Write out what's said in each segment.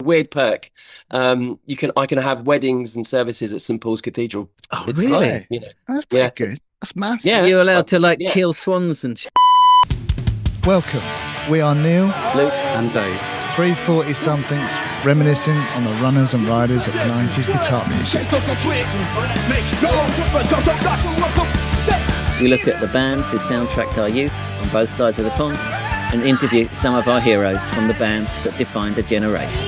weird perk. I can have weddings and services at St Paul's Cathedral. Oh, It's really? You know, That's pretty good. That's massive. Yeah, You're that's allowed fun. to Yeah. kill swans and Welcome. We are Neil, Luke and Dave. 340-somethings, reminiscing on the runners and riders of 90s guitar music. we look at the bands who soundtracked our youth on both sides of the pond and interview some of our heroes from the bands that defined a generation.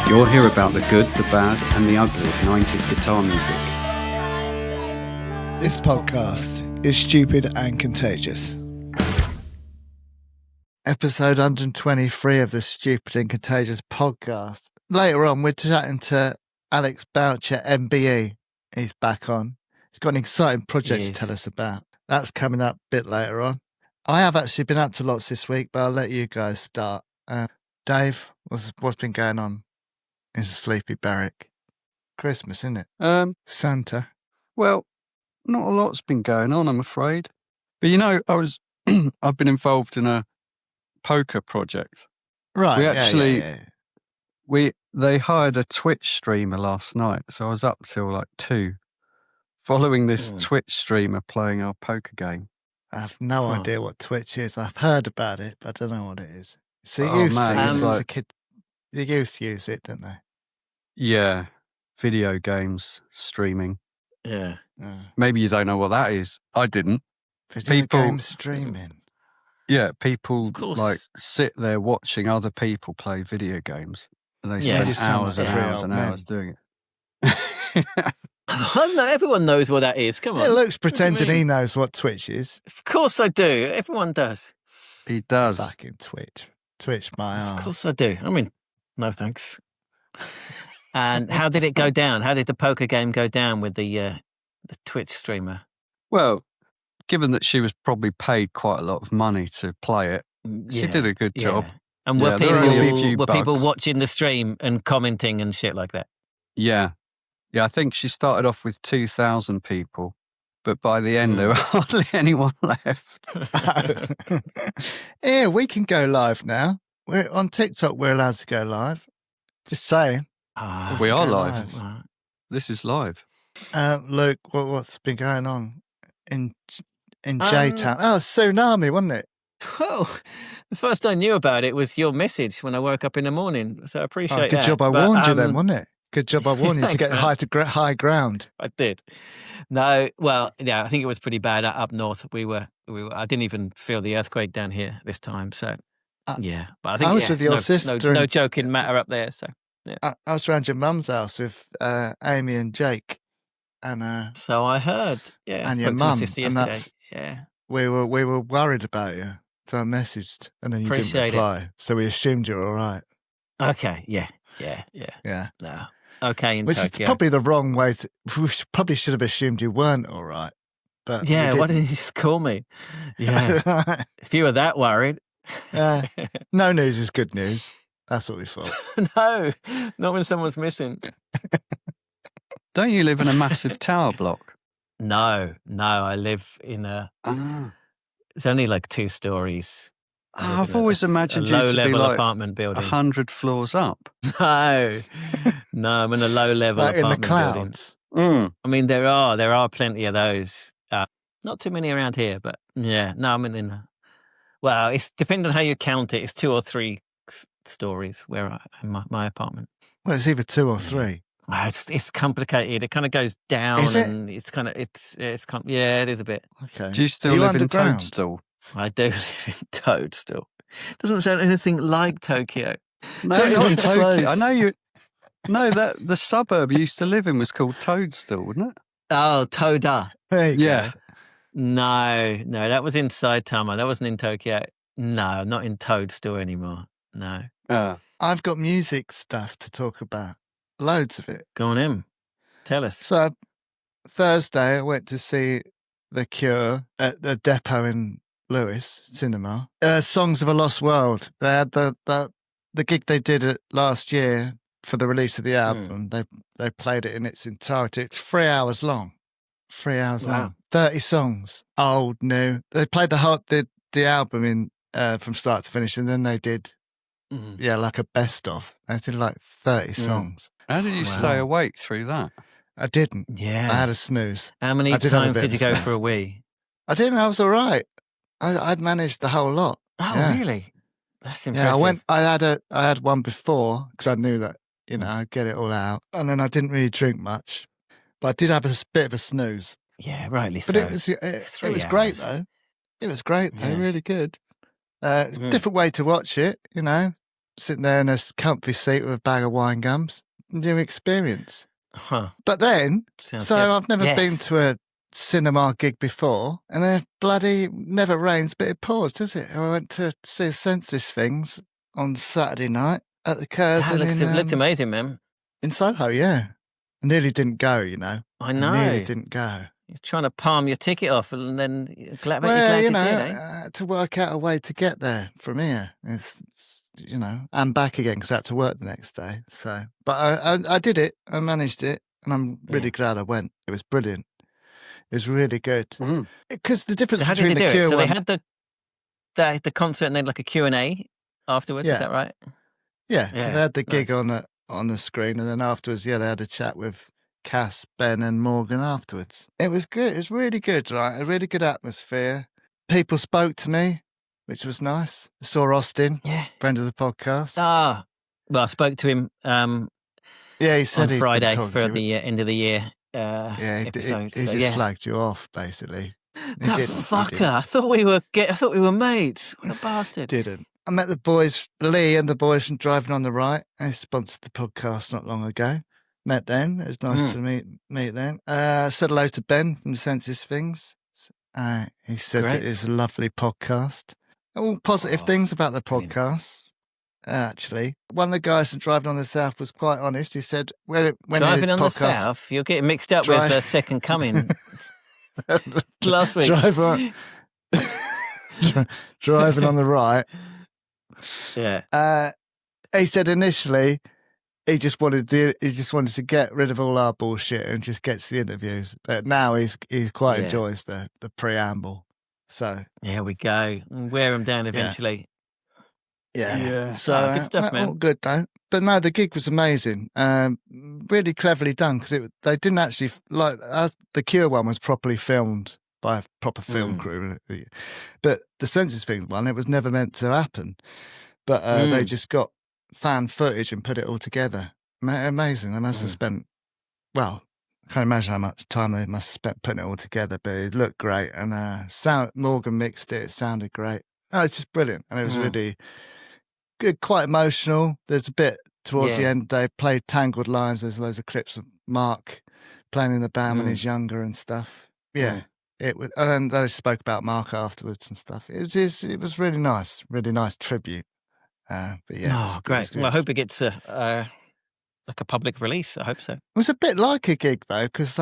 You'll hear about the good, the bad and the ugly of 90s guitar music. This podcast is Stupid and Contagious. Episode 123 of the Stupid and Contagious podcast. Later on, we're chatting to Alex Boucher MBE. He's back on. He's got an exciting project to tell us about. That's coming up a bit later on. I have actually been up to lots this week, but I'll let you guys start. Dave, what's been going on in the sleepy barrack? Christmas, isn't it? Santa. Well, not a lot's been going on, I'm afraid. But I've been involved in a poker project. Right. We actually, they hired a Twitch streamer last night, so I was up till like 2, following this Twitch streamer playing our poker game. I have no idea what Twitch is. I've heard about it, but I don't know what it is. It's a Oh, youth man, thing. it's It's a kid. The youth use it, don't they? Yeah, video games streaming. Yeah. Maybe you don't know what that is. I didn't. Video game streaming. Yeah, people Of course. like sit there watching other people play video games, and they Yeah. spend You sound hours like and three hours old and men. hours doing it. No, everyone knows what that is. Come on. Yeah, Luke's What do you pretending mean? he knows what Twitch is. Of course I do. Everyone does. He does. Fucking Twitch. Twitch my Of arse. course I do. I mean, no thanks. And how did it go down? How did the poker game go down with the Twitch streamer? Well, given that she was probably paid quite a lot of money to play it, she did a good job. And Yeah, were there were only a few people bucks. watching the stream and commenting and shit like that? Yeah. I think she started off with 2,000 people, but by the end there were hardly anyone left. Yeah, we can go live now. We're on TikTok. We're allowed to go live. Just saying. We are Go live. Right. This is live. Luke, what's been going on in J-Town? Oh, tsunami, wasn't it? Well, the first I knew about it was your message when I woke up in the morning. So I appreciate Good that. job I But, warned you then, wasn't it? Good job I warned you to Thanks, get man. high ground. I did. No, well, yeah, I think it was pretty bad up north. We were. I didn't even feel the earthquake down here this time. So, yeah. But I think I was with your sister No and- joking matter up there. So, I was around your mum's house with Amy and Jake, and so I heard. Yeah, And I your spoke to my mum, sister and yesterday. that's- Yeah. we were worried about you. So I messaged, and then you Appreciate it. didn't reply. So we assumed you were all right. Okay. Yeah. Yeah. No. Okay. In Which is Tokyo. probably the wrong way to. We probably should have assumed you weren't all right. But we Yeah. Why didn't. didn't you just call me? Yeah. If you were that worried. No news is good news. That's what we thought. No, not when someone's missing. Don't you live in a massive tower block? No, I live in it's only like 2 stories. I live I've in always imagined a you to be low-level like apartment building. 100 floors up. No, I'm in a low-level Like in the apartment building. clouds. I mean, there are plenty of those. Not too many around here, but yeah. No, I'm in well, it's depending on how you count it. It's 2 or 3 stories in my apartment. Well, it's either 2 or 3. It's complicated. It kind of goes down, Is it? and it's kind of yeah, it is a bit. Okay. Do you still Are you live underground? in Toadstool? I do live in Toadstool. Doesn't sound anything like Tokyo. No, Not not even Tokyo. close. I know you. No, that the suburb you used to live in was called Toadstool, wasn't it? Oh, Toda. There you go. Yeah. No, that was in Saitama. That wasn't in Tokyo. No, I'm not in Toadstool anymore. No. I've got music stuff to talk about. Loads of it. Go on in. Tell us. So Thursday, I went to see The Cure at the Depot in Lewis Cinema. Songs of a Lost World. They had the gig they did it last year for the release of the album. They played it in its entirety. It's 3 hours long. 3 hours Wow. long. 30 songs, old, new. They played the album in from start to finish, and then they did like a best of. I did like 30 songs. How did you stay awake through that? I didn't. Yeah. I had a snooze. How many times did you go for a wee? I didn't. I was all right. I'd managed the whole lot. Oh, really? That's impressive. Yeah, I had one before because I knew that, I'd get it all out. And then I didn't really drink much. But I did have a bit of a snooze. Yeah, rightly so. But it was great, though. It was great, though. Really good. Different way to watch it, sitting there in a comfy seat with a bag of wine gums. New experience. Huh. But then, Sounds so good. I've never been to a cinema gig before, and it bloody never rains, but it pours, does it? I went to see Senseless Things on Saturday night at the Curzon. It looked amazing, man. In Soho, yeah. I nearly didn't go, I know. I nearly didn't go. You're trying to palm your ticket off, and then you're glad Well, you did, eh? to work out a way to get there from here. It's and back again because I had to work the next day. So, but I did it. I managed it, and I'm really glad I went. It was brilliant. It was really good. Because the difference between the Cure So one... they had the concert and then like a Q&A afterwards, is that right? Yeah, so they had the gig on the screen, and then afterwards, they had a chat with Cass, Ben and Morgan afterwards. It was good. It was really good, right? A really good atmosphere. People spoke to me, which was nice. I saw Austin, friend of the podcast. Ah, well, I spoke to him he said on Friday for the end of the year episode. He just slagged you off, basically. That fucker! I thought we were mates. What a bastard! Didn't. I met the boys, Lee and the boys from Driving on the Right. They sponsored the podcast not long ago. Met them. It was nice to meet them. Said hello to Ben from the Senseless Things. He said that it's a lovely podcast. All positive things about the podcast. Actually, one of the guys from Driving on the South was quite honest. He said, "When Driving on the South, you're getting mixed up with the Second Coming." Last week, Driving on the Right. Yeah. He said initially he just wanted to get rid of all our bullshit and just get to the interviews. But now he quite enjoys the preamble. So here we go. Wear them down eventually. Yeah. So good stuff, man. All good though. But no, the gig was amazing. Really cleverly done because they didn't actually the Cure one was properly filmed by a proper film crew, but the Senseless Things one, it was never meant to happen. But they just got fan footage and put it all together. Amazing. They must have spent. Well, I can't imagine how much time they must have spent putting it all together. But it looked great, and Morgan mixed it. It sounded great. Oh, it's just brilliant, and it was really good, quite emotional. There's a bit towards the end. They played Tangled Lines. There's loads of clips of Mark playing in the band when he's younger and stuff. Yeah, it was, and they spoke about Mark afterwards and stuff. It was really nice tribute. But great. Well, I hope it gets a public release. I hope so. It was a bit like a gig though, because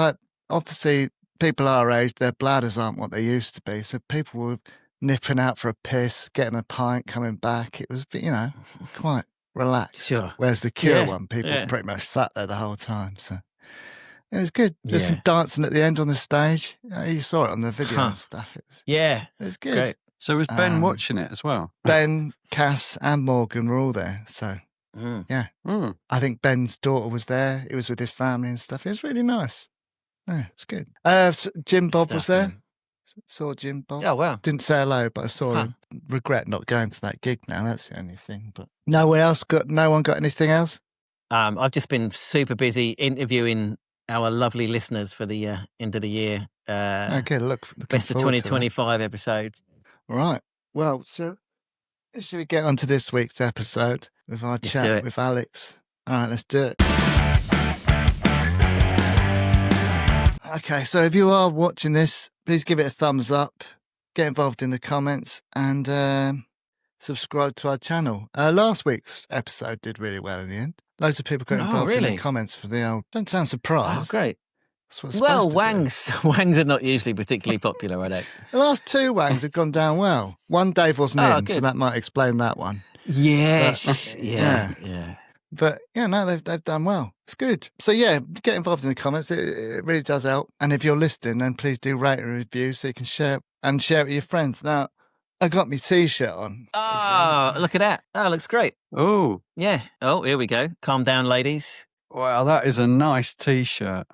obviously people our age, their bladders aren't what they used to be, so people were nipping out for a piss, getting a pint, coming back. It was, quite relaxed. Sure. Whereas the Cure one, people pretty much sat there the whole time. So it was good. There's some dancing at the end on the stage. You saw it on the video and stuff. It was good. Great. So was Ben watching it as well? Ben, Cass and Morgan were all there. So, I think Ben's daughter was there. He was with his family and stuff. It was really nice. Yeah, it's good. Jim Bob was there. Man. Saw Jim Bob. Oh, wow. Didn't say hello, but I saw him. Regret not going to that gig now. That's the only thing. But no one got anything else? I've just been super busy interviewing our lovely listeners for the end of the year. Okay, best of 2025 episodes. Right. Well, so should we get on to this week's episode with our chat with Alex? All right, let's do it. Okay, so if you are watching this, please give it a thumbs up, get involved in the comments, and subscribe to our channel. Last week's episode did really well in the end. Loads of people got involved in the comments for the old... Don't sound surprised. Oh, great. Well, wangs are not usually particularly popular, I don't. The last two wangs have gone down well. One Dave wasn't in, so that might explain that one. Yes. But, yeah. But they've done well. It's good. So get involved in the comments. It really does help. And if you're listening, then please do rate and review so you can share it with your friends. Now, I got my T-shirt on. Oh, look at that. Oh, looks great. Oh, Yeah. Oh, here we go. Calm down, ladies. wow, that is a nice T-shirt.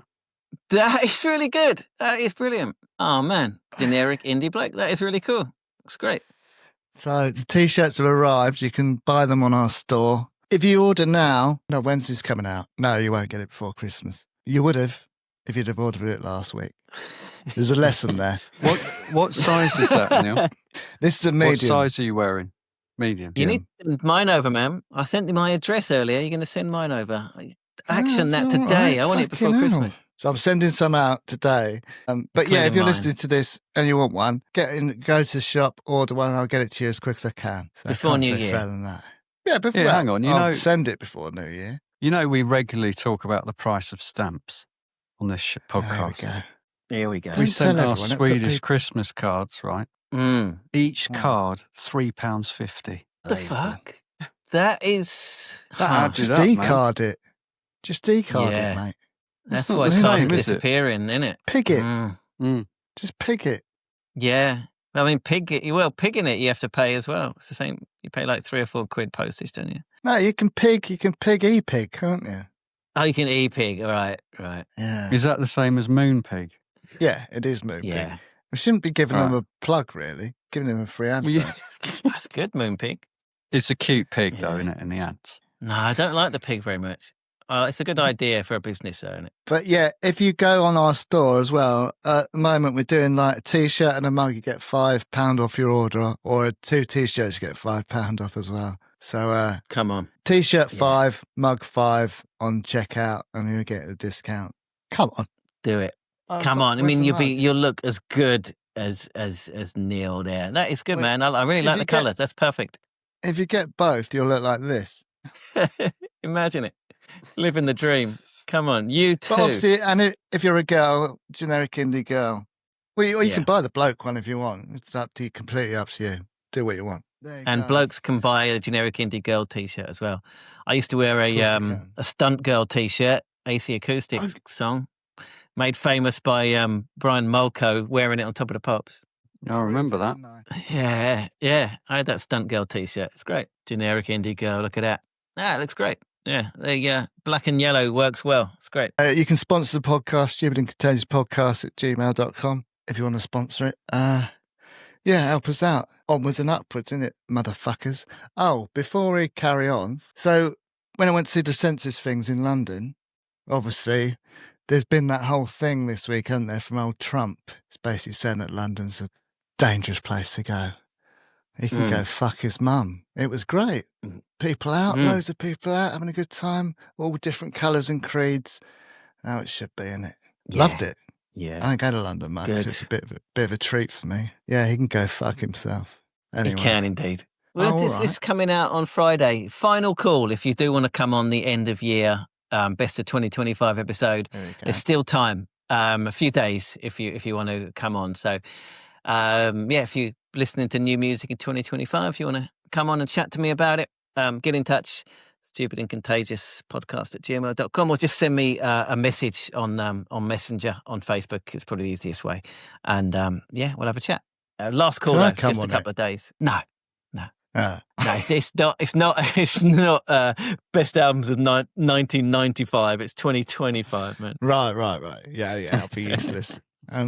That is really good. That is brilliant. Oh, man. Generic indie bloke. That is really cool. Looks great. So the T-shirts have arrived. You can buy them on our store. If you order now, no, when's this coming out? No, you won't get it before Christmas. You would have if you'd have ordered it last week. There's a lesson there. What size is that, Neil? This is a medium. What size are you wearing? Medium. You need to send mine over, ma'am. I sent you my address earlier. You're going to send mine over. Action that today. Right, I want it before fucking hell. Christmas. So I'm sending some out today. But yeah, if you're listening to this and you want one, go to the shop, order one, and I'll get it to you as quick as I can. So Before I can't New say Year. further than that. Yeah, before. Yeah, hang on. I'll send it before New Year. You know, we regularly talk about the price of stamps on this podcast. There we go. Here we go. Don't We sent tell our everyone, Swedish Christmas cards, right? Mm. Each Oh. card, £3.50. What the fuck? That is... That Huh. adds Just it up, man. decard it. Just decard Yeah. it, mate. That's not why the sites same, are is it? disappearing, isn't it? Pig it. Mm. Just pig it. Yeah. I mean, pigging it, you have to pay as well. It's the same. You pay like £3 or £4 postage, don't you? No, you can pig e-pig, can't you? Oh, you can e-pig. Right. Yeah. Is that the same as Moonpig? Yeah, it is Moonpig. Yeah. We shouldn't be giving them Right. a plug, really. Giving them a free advert. Well, That's good, Moonpig. It's a cute pig, though, Yeah. isn't it, in the ads? No, I don't like the pig very much. It's a good idea for a business, though, isn't it? But yeah, if you go on our store as well, at the moment we're doing like a T-shirt and a mug, you get £5 off your order, or 2 T-shirts, you get £5 off as well. So Come on. T-shirt Yeah. 5, mug 5 on checkout, and you get a discount. Come on. Do it. I've Come got- on. I where's mean, the mug? you'll look as good as Neil there. That is good, Wait, man. I really if like you the get- colours. That's perfect. If you get both, you'll look like this. Imagine it. Living the dream. Come on. You too. But obviously, and if you're a girl, generic indie girl, well, you Yeah. can buy the bloke one if you want. It's up to you, completely up to you. Do what you want. There you And go. blokes can buy a generic indie girl T-shirt as well. I used to wear Of course you a can. stunt girl T-shirt, AC Acoustics song, made famous by Brian Molko wearing it on Top of the Pops. I remember that. Yeah. I had that stunt girl T-shirt. It's great. Generic indie girl. Look at that. It looks great. Yeah, the black and yellow works well. It's great. You can sponsor the podcast, Stupid and Contagious Podcast at gmail.com if you want to sponsor it. Yeah, help us out. Onwards and upwards, innit, motherfuckers? Oh, before we carry on, so when I went to see the Senseless Things in London, obviously, there's been that whole thing this week, hasn't there, from old Trump. It's basically saying that London's a dangerous place to go. He can go fuck his mum. It was great. People out, loads of people out, having a good time, all different colours and creeds. How it should be, innit? Yeah. Loved it. Yeah. I don't go to London much. Good. It's a bit of a treat for me. Yeah, he can go fuck himself. Anyway. It can indeed. Well, Oh, all it's right. coming out on Friday. Final call if you do want to come on the end of year best of 2025 episode. There you go. There's still time. A few days if you want to come on. So if you're listening to new music in 2025, if you want to come on and chat to me about it, get in touch. Stupid and Contagious podcast at gmail.com, or just send me a message on Messenger on Facebook. It's probably the easiest way. And we'll have a chat. Last call, Can I though, come just a on couple of days. No, Ah. it's not best albums of 1995. It's 2025, man. Right. Yeah, I'll be useless. I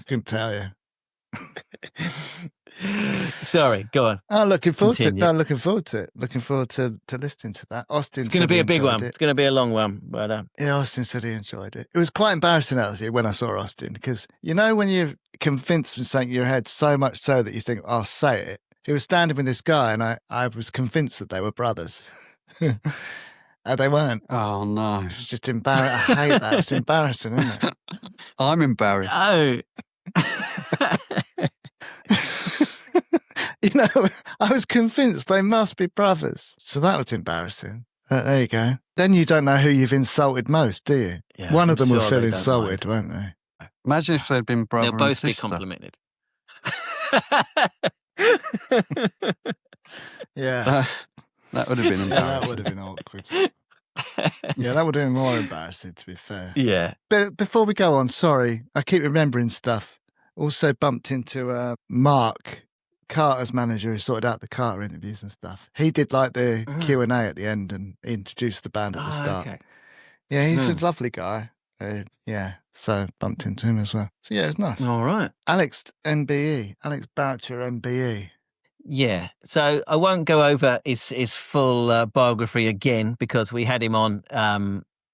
couldn't tell you. Sorry, go on. Oh, looking forward Continue. to it. No, looking forward to it. Looking forward to listening to that. Austin It's going to said be he a big enjoyed one. it. It's going to be a long one, but Yeah, Austin said he enjoyed it. It was quite embarrassing, actually, when I saw Austin, because you know when you're convinced of something in your head so much so that you think, I'll say it. He was standing with this guy, and I was convinced that they were brothers. And they weren't. Oh, no. It's just embarrassing. I hate that. It's embarrassing, isn't it? I'm embarrassed. oh, You know, I was convinced they must be brothers. So that was embarrassing. There you go. Then you don't know who you've insulted most, do you? yeah, One of I'm them will sure feel they don't insulted, mind. won't they? Imagine if they'd been brother They'll both and be sister. complimented. Yeah. That would have been Yeah, embarrassing. that would have been awkward. Yeah, that would have been more embarrassing, to be fair. Yeah. But before we go on, sorry, I keep remembering stuff. Also bumped into Mark Carter's manager who sorted out the Carter interviews and stuff. He did like the Q&A at the end and introduced the band at the start. Okay. Yeah, he's a lovely guy. So bumped into him as well. So yeah, it's nice. All right. Alex Boucher MBE. Yeah, so I won't go over his full biography again because we had him on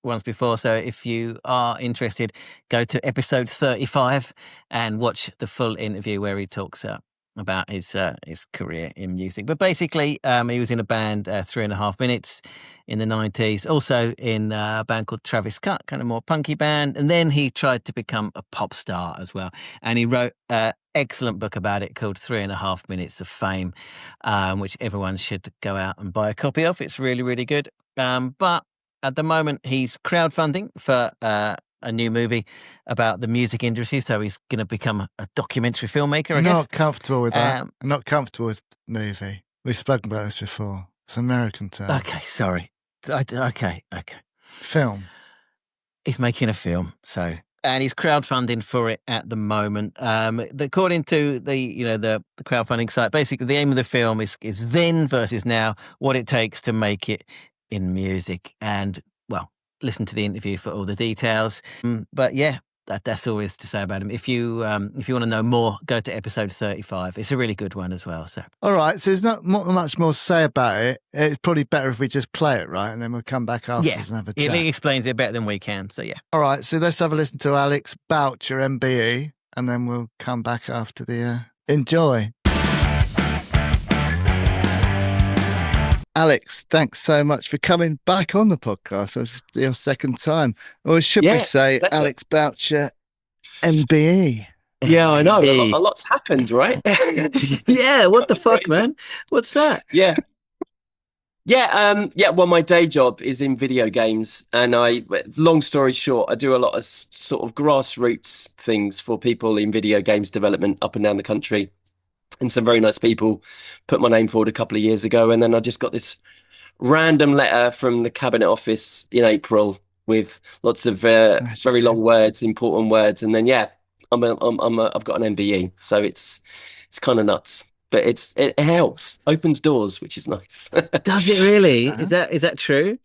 once before. So if you are interested, go to episode 35 and watch the full interview where he talks about his career in music. But basically, he was in a band 3.5 Minutes in the 90s, also in a band called Travis Cut, kind of more punky band. And then he tried to become a pop star as well. And he wrote an excellent book about it called 3.5 Minutes of Fame, which everyone should go out and buy a copy of. It's really, really good. But at the moment, he's crowdfunding for a new movie about the music industry, so he's going to become a documentary filmmaker, I guess. Not comfortable with that. I'm not comfortable with movie. We've spoken about this before. It's an American term. Okay, sorry. Okay. Film. He's making a film, so... And he's crowdfunding for it at the moment. According to the crowdfunding site, basically the aim of the film is then versus now, what it takes to make it in music. And, well, listen to the interview for all the details. But yeah, that's all there is to say about him. If you want to know more, go to episode 35. It's a really good one as well. So all right, so there's not much more to say about it. It's probably better if we just play it, right? And then we'll come back afterwards and have a chat. He explains it better than we can, so yeah. All right, so let's have a listen to Alex Boucher MBE, and then we'll come back after the enjoy. Alex, thanks so much for coming back on the podcast. It's your second time. Or should we say Alex Boucher MBE? Yeah, I know. A lot's happened, right? Yeah, what the fuck, man? What's that? Yeah. Well, my day job is in video games, and long story short, I do a lot of sort of grassroots things for people in video games development up and down the country. And some very nice people put my name forward a couple of years ago. And then I just got this random letter from the Cabinet Office in April with lots of very long words, important words. And then, I've got an MBE. So it's kind of nuts, but it helps, opens doors, which is nice. Does it really? Is that true?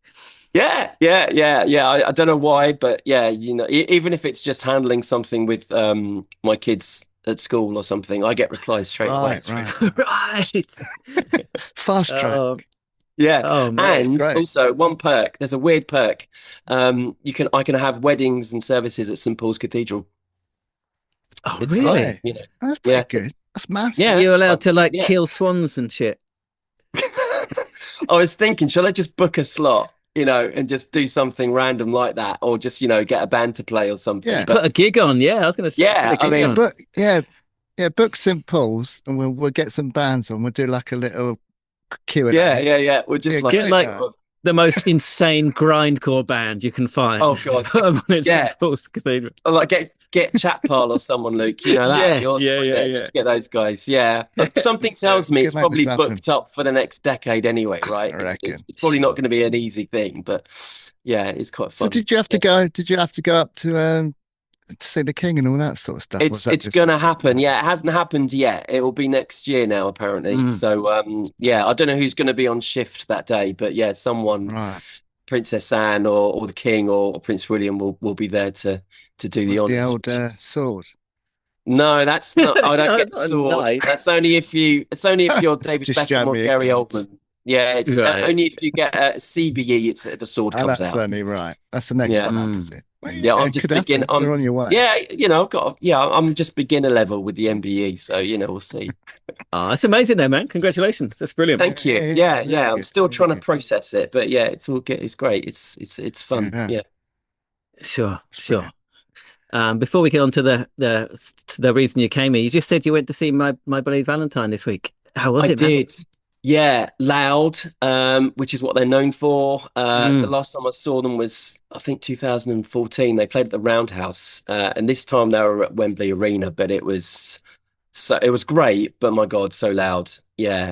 Yeah. I don't know why, but yeah, even if it's just handling something with my kids at school or something, I get replies straight away. Right. Fast track. Yeah. Oh, man, and also one perk. There's a weird perk. I can have weddings and services at St Paul's Cathedral. Oh, really? That's pretty good. That's massive. Yeah, you're allowed to kill swans and shit. I was thinking, shall I just book a slot? And just do something random like that, or just, get a band to play or something. Yeah. Put a gig on, I was going to say. Yeah, book St Paul's, and we'll get some bands on. We'll do like a little Q&A. Yeah. We'll just get the most insane grindcore band you can find. Oh God, St Paul's Cathedral. Or like get Chatpal or someone, Luke. That. Just get those guys. Yeah, something tells me it's probably booked up for the next decade anyway, right? It's probably not going to be an easy thing, but yeah, it's quite fun. So did you have to go? Did you have to go up to see the King and all that sort of stuff? It's going to happen. Yeah, it hasn't happened yet. It will be next year now, apparently. So I don't know who's going to be on shift that day, but yeah, someone. Right. Princess Anne or the King or Prince William will be there to do the honours. The old sword. No, that's not. I don't get the sword. Nice. That's only if you're David Beckham or Gary Oldman. Yeah, it's only if you get a CBE. The sword comes out. That's only right. That's the next one. Is it? Yeah, I'm just beginning. You're on your way. Yeah, I've got. I'm just beginner level with the MBE, so we'll see. Oh, that's amazing, though, man! Congratulations, that's brilliant. Thank you. Yeah. I'm still trying to process it, but yeah, it's all good. It's great. It's fun. Yeah. Sure. Before we get on to the reason you came here, you just said you went to see My Bloody Valentine this week. How was it? I did. Yeah, loud, which is what they're known for. The last time I saw them was, I think, 2014. They played at the Roundhouse, and this time they were at Wembley Arena. But it was great. But my God, so loud. Yeah.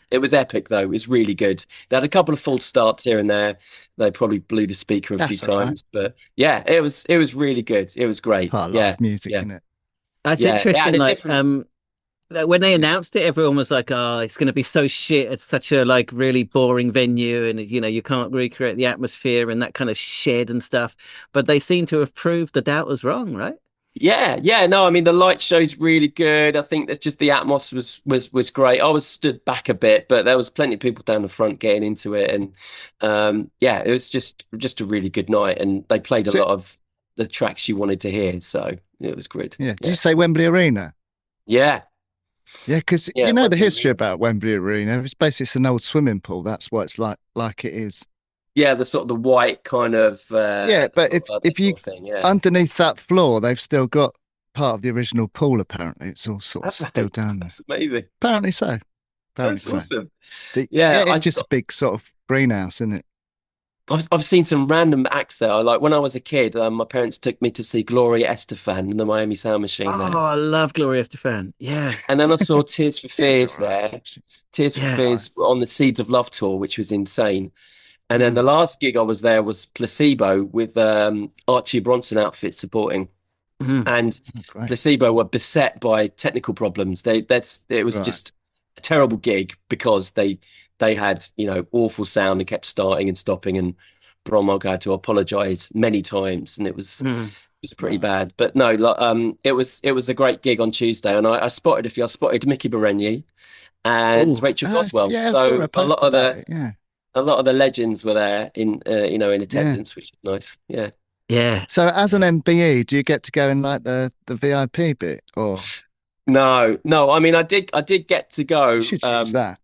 It was epic though. It was really good. They had a couple of false starts here and there. They probably blew the speaker a few times, but yeah, it was really good. It was great. Part of live music, isn't it? That's interesting. when they announced it, everyone was like, "Oh, it's going to be so shit. It's such a like really boring venue, and you can't recreate the atmosphere and that kind of shed and stuff." But they seem to have proved the doubt was wrong, right? Yeah. No, I mean the light show's really good. I think that just the atmos was great. I was stood back a bit, but there was plenty of people down the front getting into it, and yeah, it was just a really good night. And they played a So, lot of the tracks you wanted to hear, so it was good. yeah. Did Yeah, you say Wembley Arena? yeah, Yeah, because yeah. you know the Wembley history Arena. about Wembley Arena. It's basically it's an old swimming pool. That's why it's like it is. Yeah, the sort of the white kind of Yeah, but sort of that if you sort of thing. Yeah, underneath that floor, they've still got part of the original pool. Apparently, it's all sort of have they? still down there. That's amazing. Apparently so. Apparently That's so. awesome. Yeah, Yeah, it's just a big sort of greenhouse, isn't it? I've seen some random acts there. Like when I was a kid, my parents took me to see Gloria Estefan and the Miami Sound Machine Oh, there. I love Gloria Estefan. Yeah, And then I saw Tears for It's Fears all right. there. Tears for yeah. Fears on the Seeds of Love tour, which was insane. And then Mm, the last gig I was there was Placebo with Archie Bronson outfit supporting. mm, And Oh, great. Placebo were beset by technical problems. It was Right. just a terrible gig because they had, awful sound and kept starting and stopping, and Bromog had to apologize many times, and mm. it was pretty Right. bad. But no, like, it was a great gig on Tuesday, and I spotted Mickey Berenyi and Oh, Rachel Goswell. Yeah, I saw So a post about it. Yeah. a lot of the legends were there in Yeah. attendance, which was nice. Yeah. yeah. So as an MBE, do you get to go in like the VIP bit or No. I mean, I did get to you go. should use that?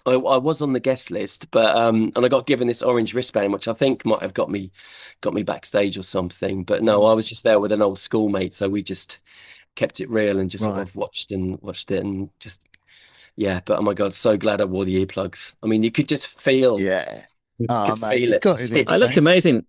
I was on the guest list, but and I got given this orange wristband, which I think might have got me backstage or something. But no, I was just there with an old schoolmate, so we just kept it real and just sort Right. of watched it and just yeah. But oh my God, so glad I wore the earplugs. I mean, you could just feel Yeah. you Oh could mate, feel you've it. got to these I looked days. amazing.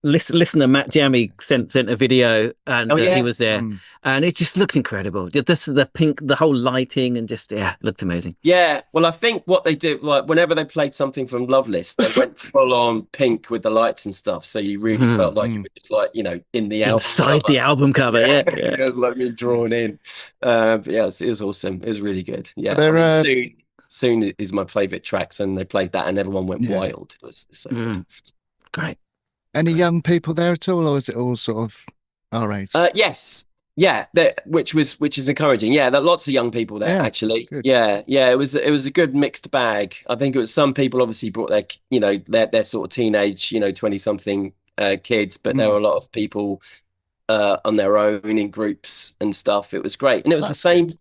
Listener Matt Jammy sent a video, and Oh he yeah, was there, Mm. and it just looked incredible. This the pink, the whole lighting, and just looked amazing. yeah. Well, I think what they did, like whenever they played something from Loveless, they went full on pink with the lights and stuff. So you really felt Mhm. like you Mm. were just like in the album Inside cover. the album cover, Yeah, yeah, it yeah. was like me drawn in. But yeah, it was awesome. It was really good. Are Yeah, I there mean, soon is my favorite tracks, and they played that, and everyone went yeah, wild. It was so good. Mm, great, any great. young people there at all, or is it all sort of our age? Yes, yeah, which is encouraging. Yeah, there are lots of young people there Yeah, actually. good. Yeah, it was a good mixed bag. I think it was some people obviously brought their sort of teenage 20 something kids, but there were Mm. a lot of people on their own in groups and stuff. It was great, and it was the That's same. good.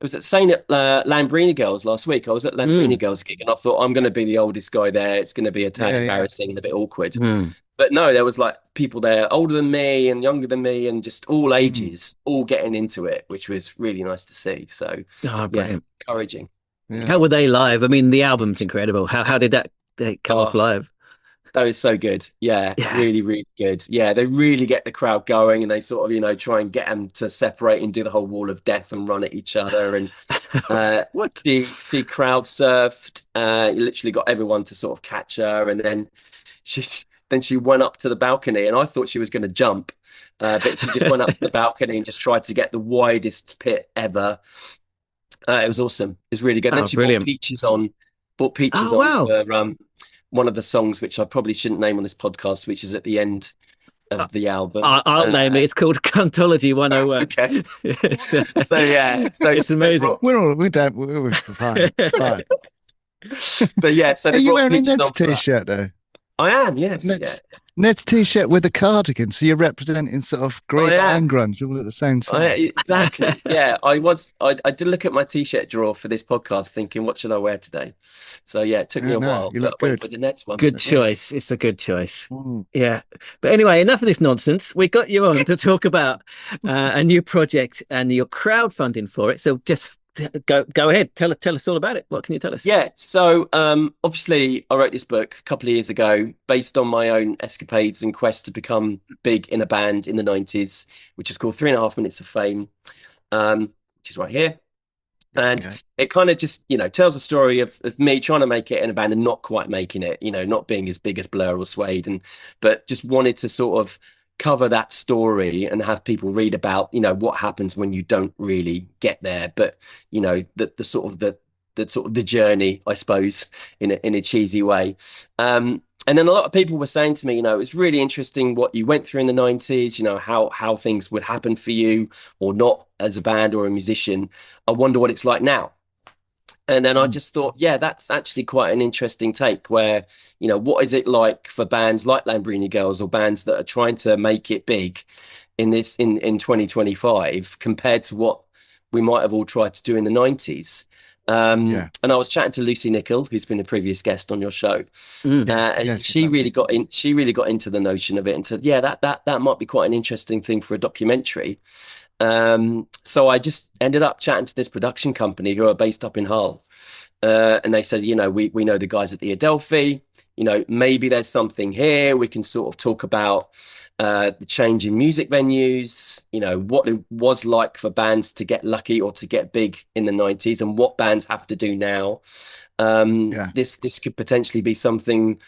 It was the same at Lambrini Girls last week. I was at Lambrini Mm, Girls gig, and I thought I'm going to be the oldest guy there. It's going to be a tad Yeah, yeah. embarrassing and a bit awkward. mm. But no, there was like people there older than me and younger than me, and just all Mm. ages, all getting into it, which was really nice to see. So Oh, yeah, brilliant. encouraging. Yeah. How were they live? I mean, the album's incredible. How did they come off Oh, live? that was so good. Yeah, Yeah. really, really good. Yeah, they really get the crowd going, and they sort of, try and get them to separate and do the whole wall of death and run at each other. And What? she crowd surfed. You literally got everyone to sort of catch her, and she she went up to the balcony, and I thought she was going to jump, but she just went up to the balcony and just tried to get the widest pit ever. It was awesome. It was really good. And then Oh, she brought brilliant. Peaches on, brought Peaches Oh, on wow. for one of the songs, which I probably shouldn't name on this podcast, which is at the end Uh, of the album. I'll name it. It's called Cuntology 101. Okay. It's, So yeah, so it's they amazing. We don't. We're fine. It's fine. but yeah, so Are they you brought wearing a Peaches Neds on for that. t-shirt though? I am, yes, Neds, yeah. Neds t-shirt with a cardigan, so you're representing sort of Grebo I am. and grunge all at the same time. Exactly. Yeah, I did look at my t-shirt drawer for this podcast thinking, what should I wear today? So yeah, it took me Yeah, a no, while, you but look I went good. with the Nets one. Good Yeah. choice. It's a good choice. Mm. Yeah. But anyway, enough of this nonsense. We got you on to talk about a new project and your crowdfunding for it. So just go ahead. Tell us all about it. What can you tell us? Yeah, so obviously I wrote this book a couple of years ago based on my own escapades and quest to become big in a band in the 90s, which is called 3.5 Minutes of Fame, which is right here. And Okay. it kind of just, tells a story of me trying to make it in a band and not quite making it, not being as big as Blur or Suede, but just wanted to sort of cover that story and have people read about, what happens when you don't really get there, but the sort of the journey, I suppose, in a cheesy way. And then a lot of people were saying to me, it's really interesting what you went through in the 90s, how things would happen for you or not as a band or a musician. I wonder what it's like now. And then I just thought, yeah, that's actually quite an interesting take where, what is it like for bands like Lamborghini Girls or bands that are trying to make it big in 2025 compared to what we might have all tried to do in the 90s. And I was chatting to Lucy Nichol, who's been a previous guest on your show, and she really got into the notion of it and said, yeah, that might be quite an interesting thing for a documentary. So I just ended up chatting to this production company who are based up in Hull, and they said, we know the guys at the Adelphi. Maybe there's something here. We can sort of talk about the change in music venues, what it was like for bands to get lucky or to get big in the 90s and what bands have to do now. This could potentially be something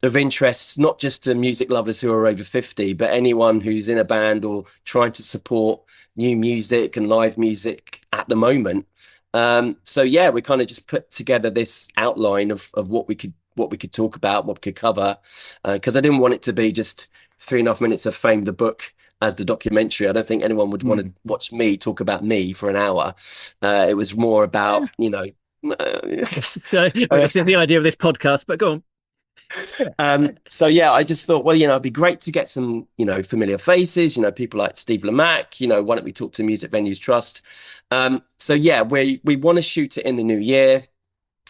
of interest, not just to music lovers who are over 50, but anyone who's in a band or trying to support new music and live music at the moment. So yeah, we kind of just put together this outline of what we could talk about, what we could cover, because I didn't want it to be just 3.5 minutes of Fame the Book as the documentary. I don't think anyone would want to watch me talk about me for an hour. It was more about, That's the idea of this podcast, but go on. So yeah, I just thought, well, it'd be great to get some, familiar faces, people like Steve Lamack, why don't we talk to Music Venues Trust? So yeah, we want to shoot it in the new year.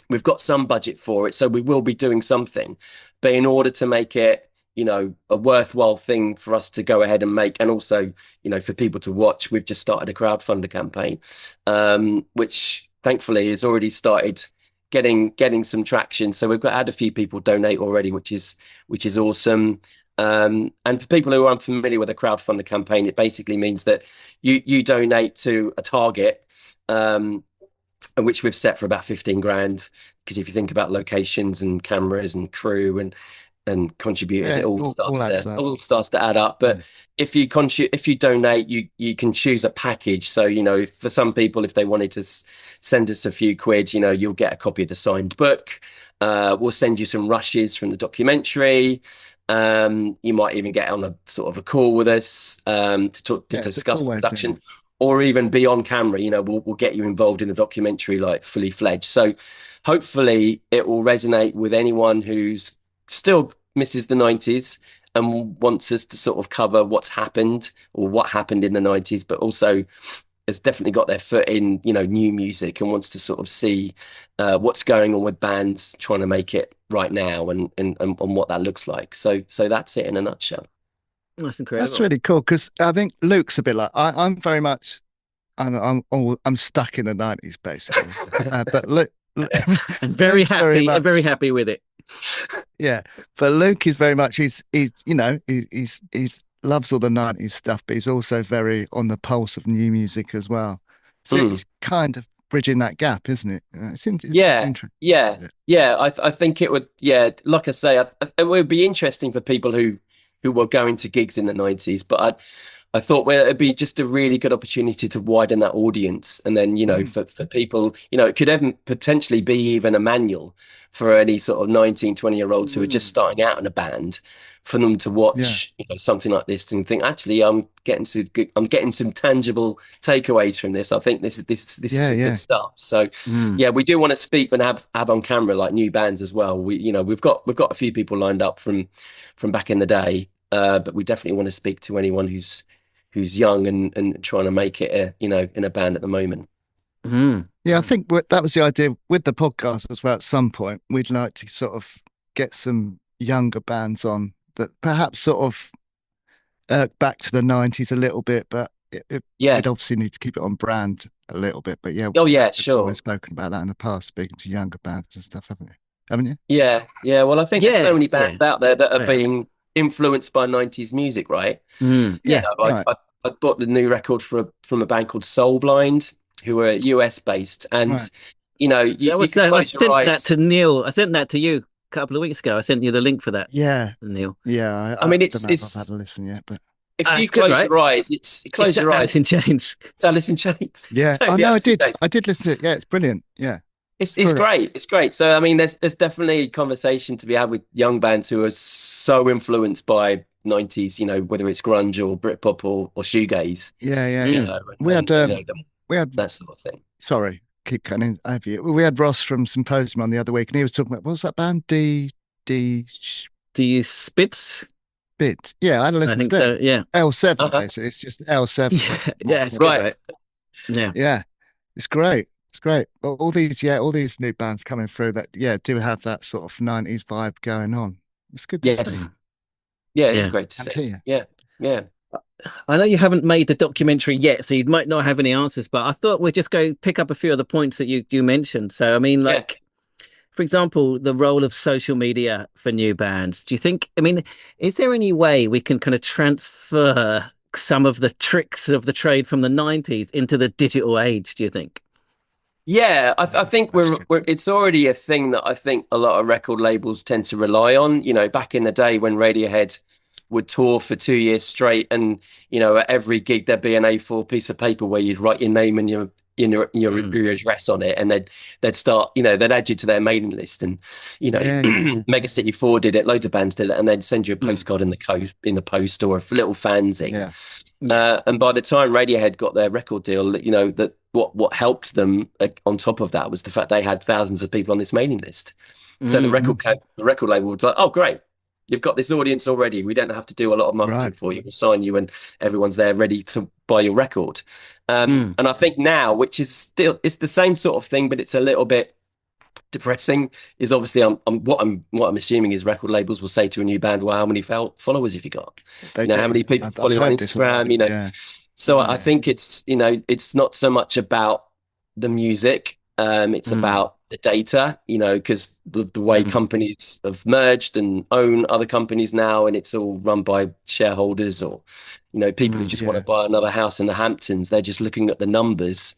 We've got some budget for it, so we will be doing something. But in order to make it, a worthwhile thing for us to go ahead and make, and also, for people to watch, we've just started a crowdfunder campaign, which thankfully has already started getting some traction. So we've had a few people donate already, which is awesome. And for people who are unfamiliar with a crowdfunder campaign, it basically means that you donate to a target, which we've set for about 15 grand. Because if you think about locations and cameras and crew and contributors, it all starts to add up. But if you donate, you can choose a package. So for some people, if they wanted to send us a few quid, you'll get a copy of the signed book. We'll send you some rushes from the documentary. You might even get on a sort of a call with us to discuss the production, or even be on camera. We'll get you involved in the documentary like fully fledged. So hopefully it will resonate with anyone who's still misses the 90s and wants us to sort of cover what's happened or what happened in the 90s, but also has definitely got their foot in, new music and wants to sort of see what's going on with bands trying to make it right now and what that looks like. So that's it in a nutshell. That's incredible. That's really cool because I think Luke's a bit like I'm very much I'm stuck in the 90s basically, but Luke. I'm very happy. I'm very happy with it. Yeah, but Luke is very much he's loves all the 90s stuff, but he's also very on the pulse of new music as well. So it's kind of bridging that gap, isn't it? It's interesting. I think it would. Yeah, like I say, it would be interesting for people who were going to gigs in the 90s, but I thought, well, it'd be just a really good opportunity to widen that audience. And then, for people, it could even potentially be even a manual for any sort of 19, 20-year-olds who are just starting out in a band, for them to watch, something like this and think, actually, I'm getting some tangible takeaways from this. I think this is good stuff. So we do want to speak and have on camera like new bands as well. We've got a few people lined up from back in the day, but we definitely want to speak to anyone who's young and trying to make it, in a band at the moment. Yeah, I think that was the idea with the podcast as well. At some point, we'd like to sort of get some younger bands on that perhaps sort of back to the 90s a little bit, but we'd obviously need to keep it on brand a little bit. But yeah, sure. We've spoken about that in the past, speaking to younger bands and stuff, haven't you? Yeah. Well, I think there's so many bands out there that are being influenced by 90s music, right? I bought the new record from a band called Soul Blind, who are US based, and I sent that to Neil. I sent that to you a couple of weeks ago. I sent you the link for that. Yeah, Neil. Yeah, I mean, don't know if I've had a listen yet, but if you It's good, close right? your eyes, close It's your eyes. Alice in Chains. It's Alice in Chains. It's Yeah. Oh totally no, Alice in Chains. I did listen to it. Yeah, it's brilliant. Yeah. It's great. It's great. So I mean, there's definitely a conversation to be had with young bands who are so influenced by 90s, whether it's grunge or Britpop or shoegaze, Yeah, yeah, you yeah. know, We had we had that sort of thing. sorry, keep cutting in over you. We had Ross from Symposium on the other week, and he was talking about what was that band? D Do you Spitz? Bit. Yeah, I had a I listen think to so. it. Yeah. L7 Uh-huh. basically. It's just L7. Yeah, it's good, Right. right? Yeah. Yeah, it's great. It's great. All these new bands coming through that, do have that sort of 90s vibe going on. It's good to Yes. see. Yeah, it's Yeah. great to And see. to you. Yeah. Yeah. I know you haven't made the documentary yet, so you might not have any answers, but I thought we'd just go pick up a few of the points that you mentioned. So, I mean, Yeah. like, for example, the role of social media for new bands. Do you think, I mean, is there any way we can kind of transfer some of the tricks of the trade from the 90s into the digital age, do you think? Yeah, I That's a think good we're question. it's already a thing that I think a lot of record labels tend to rely on. Back in the day when Radiohead would tour for 2 years straight, and at every gig there'd be an A4 piece of paper where you'd write your name and Mm. your address on it, and they'd start, they'd add you to their mailing list, and Yeah, yeah. Mega City 4 did it, loads of bands did it, and they'd send you a Mm. postcard in the post or a little fanzine. Yeah. Yeah. And by the time Radiohead got their record deal, that what helped them on top of that was the fact they had thousands of people on this mailing list. So the Mm. the record label was like, "Oh, great, you've got this audience already. We don't have to do a lot of marketing Right. for you. We'll sign you, and everyone's there ready to buy your record." Mm. And I think now, which is still it's the same sort of thing, but it's a little bit depressing. Is obviously what I'm assuming is record labels will say to a new band, "Well, how many followers have you got? They How do. many people I've follow you on heard this a lot. Instagram? Yeah. So I Yeah. think it's not so much about the music. It's Mm. about the data, because the way Mm. companies have merged and own other companies now, and it's all run by shareholders or, people who Mm. just want to Yeah. buy another house in the Hamptons. They're just looking at the numbers.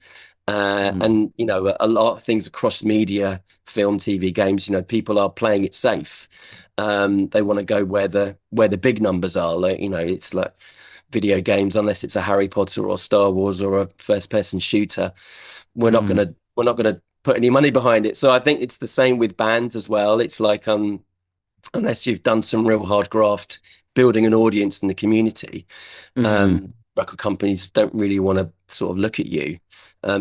Mm. And, a lot of things across media, film, TV, games, people are playing it safe. They want to go where the big numbers are. Like, it's like video games, unless it's a Harry Potter or Star Wars or a first person shooter, Mm. we're not gonna put any money behind it. So I think it's the same with bands as well. It's like unless you've done some real hard graft building an audience in the community, Mm. record companies don't really want to sort of look at you.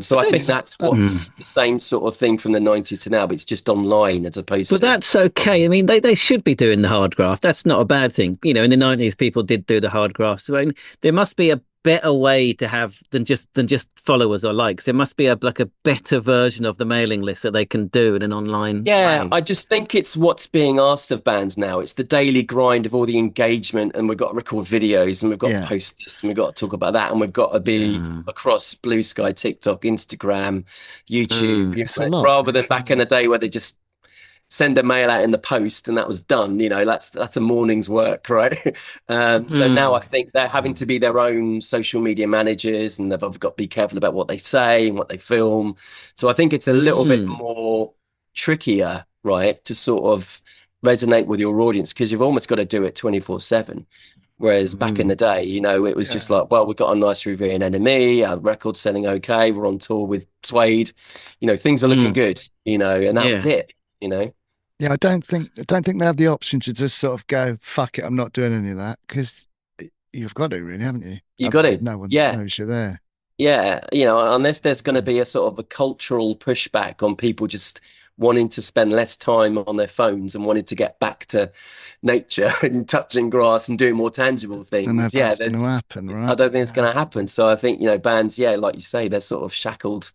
So But I think that's Mm. what's the same sort of thing from the 90s to now, but it's just online as opposed But to that's okay. I mean, they should be doing the hard graft. That's not a bad thing. In the 90s, people did do the hard graft. So I mean, there must be a better way to have than just followers or likes. There must be like a better version of the mailing list that they can do in an online Yeah, way. I just think it's what's being asked of bands now. It's the daily grind of all the engagement, and we've got to record videos, and we've got to Yeah. post this, and we've got to talk about that, and we've got to be Mm. across Blue Sky, TikTok, Instagram, YouTube, Mm. It's a lot. rather than back in the day where they just send a mail out in the post and that was done. That's a morning's work, right? So now I Mm. think they're having to be their own social media managers, and they've got to be careful about what they say and what they film. So I think it's a little bit Mm. more trickier, right, to sort of resonate with your audience because you've almost got to do it 24/7. Whereas back in Mm. the day, it was just Yeah. like, well, we got a nice review in NME, our record's selling okay, we're on tour with Suede, things are looking Mm. good, and that was Yeah. it. Yeah, I don't think they have the option to just sort of go, fuck it, I'm not doing any of that, because you've got to really, haven't you? You got Otherwise to, no one yeah, knows you're there. yeah. Unless there's going to be a sort of a cultural pushback on people just wanting to spend less time on their phones and wanting to get back to nature and touching grass and doing more tangible Don't know if things. Yeah, that's going to happen, I right? don't think it's Yeah. going to happen. So I think, bands, yeah, like you say, they're sort of shackled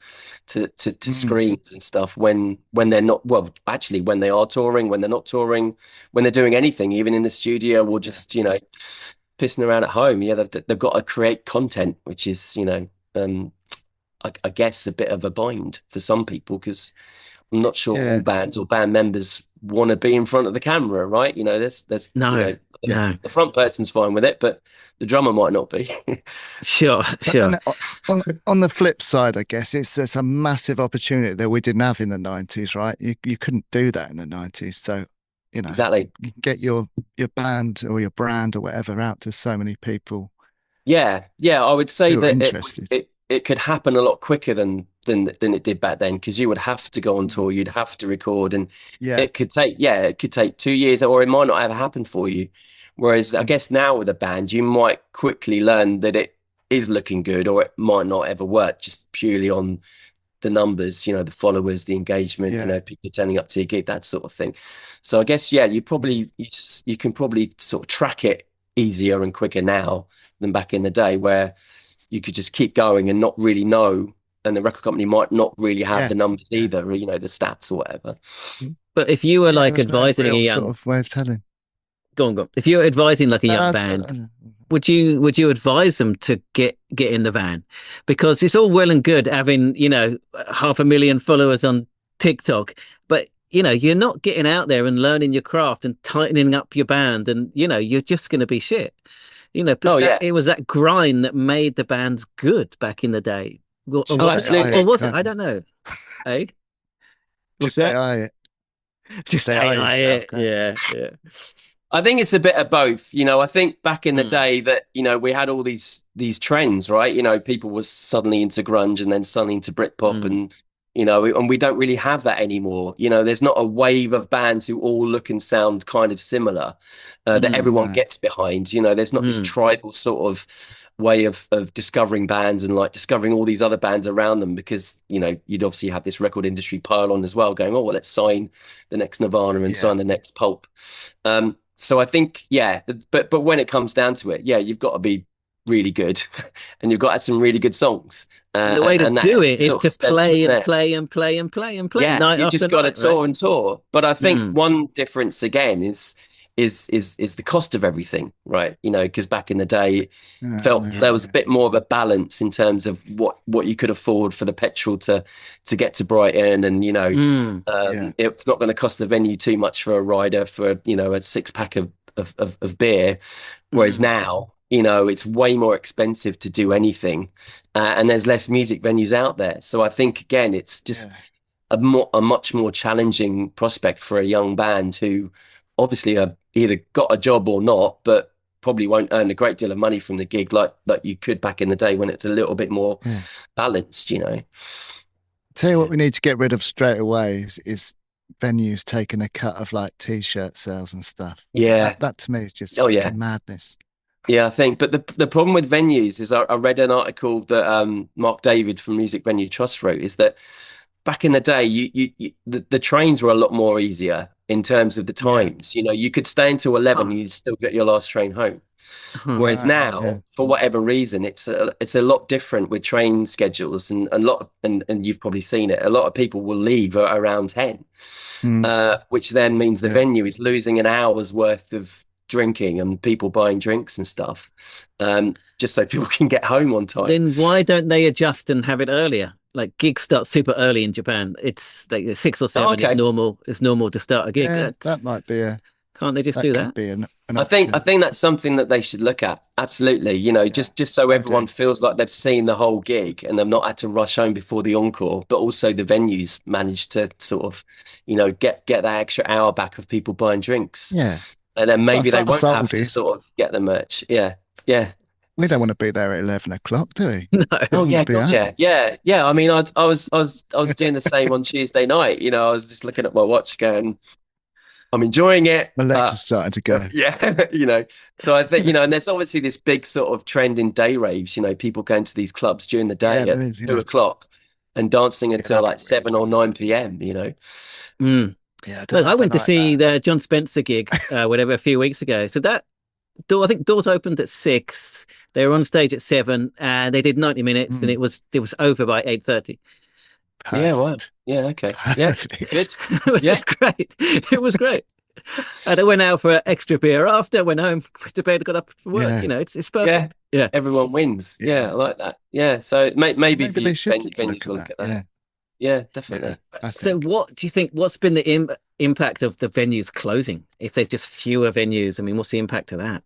to Mm. screens and stuff when they're not, well, actually, when they are touring, when they're not touring, when they're doing anything, even in the studio or Yeah. just, pissing around at home. Yeah, they've got to create content, which is, um, I guess a bit of a bind for some people because I'm not sure all Yeah. bands or band members want to be in front of the camera, right? there's No. Yeah. No. the front person's fine with it, but the drummer might not be. Sure. But Sure. then on the flip side, I guess it's a massive opportunity that we didn't have in the 90s, right? You couldn't do that in the 90s. So, Exactly. you can get your band or your brand or whatever out to so many people Yeah, yeah, I would say Who are that interested. it could happen a lot quicker than it did back then because you would have to go on Mm. tour, you'd have to record, and Yeah. it could take 2 years, or it might not ever happen for you. Whereas I Mm. guess now with a band, you might quickly learn that it is looking good, or it might not ever work just purely on the numbers, the followers, the engagement, Yeah. people turning up to your gig, that sort of thing. So I guess, yeah, you can probably sort of track it easier and quicker now than back in the day where you could just keep going and not really know, and the record company might not really have Yeah. the numbers Yeah. either, or, the stats or whatever. But if you were Yeah, there like was no advising a real sort young, of way of telling. go on, go on. If you were advising like a No, young band, would you advise them to get in the van? Because it's all well and good having, 500,000 followers on TikTok, but you're not getting out there and learning your craft and tightening up your band, and you're just going to be shit. Oh, Because yeah. it was that grind that made the bands good back in the day. Or Just was it? absolutely. Or was it? I don't know. Eh? What's Just that? AI it. Just AI AI yourself, it. can't you? Yeah, yeah. I think it's a bit of both. I think back in the Mm, day that, we had all these trends, right? People were suddenly into grunge and then suddenly into Britpop mm, and we don't really have that anymore. There's not a wave of bands who all look and sound kind of similar that mm, everyone No. gets behind. There's not this mm, tribal sort of way of discovering bands and like discovering all these other bands around them because, you'd obviously have this record industry pile on as well going, oh, well, let's sign the next Nirvana and Yeah. sign the next Pulp. So I think, yeah, but when it comes down to it, yeah, you've got to be really good and you've got to have some really good songs. And the way to And that do it is sort of to stems from play and there. play and play and play and play Yeah, night you've after just got to night, right? tour and tour. But I think Mm, one difference again is the cost of everything, right? Because back in the day, felt No. there was a bit more of a balance in terms of what you could afford for the petrol to get to Brighton, and mm, Yeah. it's not going to cost the venue too much for a rider for a six-pack of beer. Whereas mm. now, it's way more expensive to do anything, and there's less music venues out there. So I think again, it's just Yeah. a much more challenging prospect for a young band who obviously are either got a job or not, but probably won't earn a great deal of money from the gig like you could back in the day when it's a little bit more Yeah. balanced. Tell you what Yeah. we need to get rid of straight away is venues taking a cut of like t-shirt sales and stuff. Yeah. That to me is just Oh, yeah. fucking madness. Yeah, I think. But the problem with venues is I read an article that Mark David from Music Venue Trust wrote is that back in the day, the trains were a lot more easier in terms of the Yeah. times. You could stay until 11 Huh. and you'd still get your last train home. Huh. Whereas Right. Yeah. now, for whatever reason, it's a lot different with train schedules and a lot and you've probably seen it. A lot of people will leave around 10, Mm. which then means the Yeah. venue is losing an hour's worth of drinking and people buying drinks and stuff, just so people can get home on time. Then why don't they adjust and have it earlier? Like gigs start super early in Japan. It's like 6 or 7 is Okay. normal. It's normal to start a gig. Yeah, that might be Can't they just that do could that? be an I think option. that's something that they should look at. Absolutely. Yeah, just so I everyone do. feels like they've seen the whole gig and they've not had to rush home before the encore, but also the venues managed to sort of, get that extra hour back of people buying drinks. Yeah. And then maybe That's they what won't have sold to is. sort of get the merch. Yeah. Yeah. We don't want to be there at 11 o'clock, do we? No. Oh We yeah, want to be God, out. yeah. Yeah. Yeah. I mean, I was doing the same on Tuesday night. I was just looking at my watch going, I'm enjoying it, My legs are but starting to go. yeah, so I think, and there's obviously this big sort of trend in day raves, people going to these clubs during the Yeah, day there at is. 2 o'clock and dancing Yeah, until that'd like be 7 or 9 p.m. Mm. Yeah, I don't Look, know I if went to like see that. the John Spencer gig, whatever, a few weeks ago. So that door, I think doors opened at 6. They were on stage at 7, and they did 90 minutes, and Mm, it was over by 8:30. Yeah, wow. perfect. Yeah, okay. Yeah, Perfect. good. It was Yeah, just great. It was great. And I went out for an extra beer after, went home, went to bed, got up for work. Yeah, It's yeah. perfect. Yeah. Everyone wins. Yeah, yeah. I like that. Yeah, so maybe Maybe they should venues look at will look that. at that. Yeah, Yeah, yeah, definitely. I So think. what do you think? What's been the impact of the venues closing? If there's just fewer venues, I mean, what's the impact of that?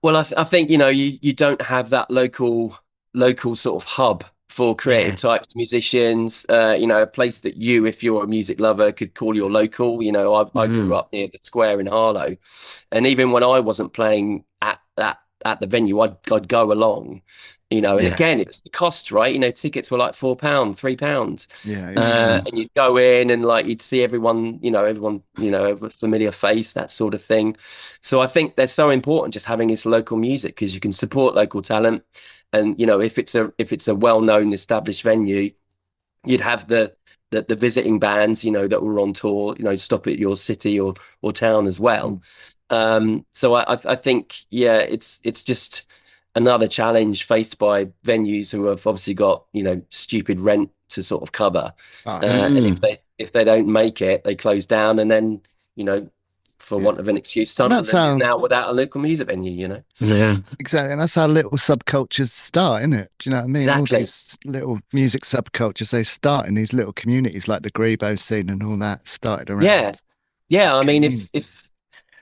Well, I think you don't have that local sort of hub for creative Yeah. types, musicians. A place that if you're a music lover, could call your local. I grew Mm. up near the Square in Harlow, and even when I wasn't playing at that at the venue, I'd go along, and again, it's the cost, right? Tickets were like £4, £3. And you'd go in and like you'd see everyone, a familiar face, that sort of thing. So I think they're so important just having this local music because you can support local talent. And if it's a well-known established venue, you'd have the visiting bands, that were on tour, stop at your city or town as well. So I think, it's just another challenge faced by venues who have obviously got, stupid rent to sort of cover. And if they don't make it, they close down, and then, for want of an excuse, Sunderland is now without a local music venue, Yeah, exactly. And that's how little subcultures start, isn't it? Do you know what I mean? Exactly. All these little music subcultures, they start in these little communities like the Grebo scene and all that started around. Yeah. I mean, if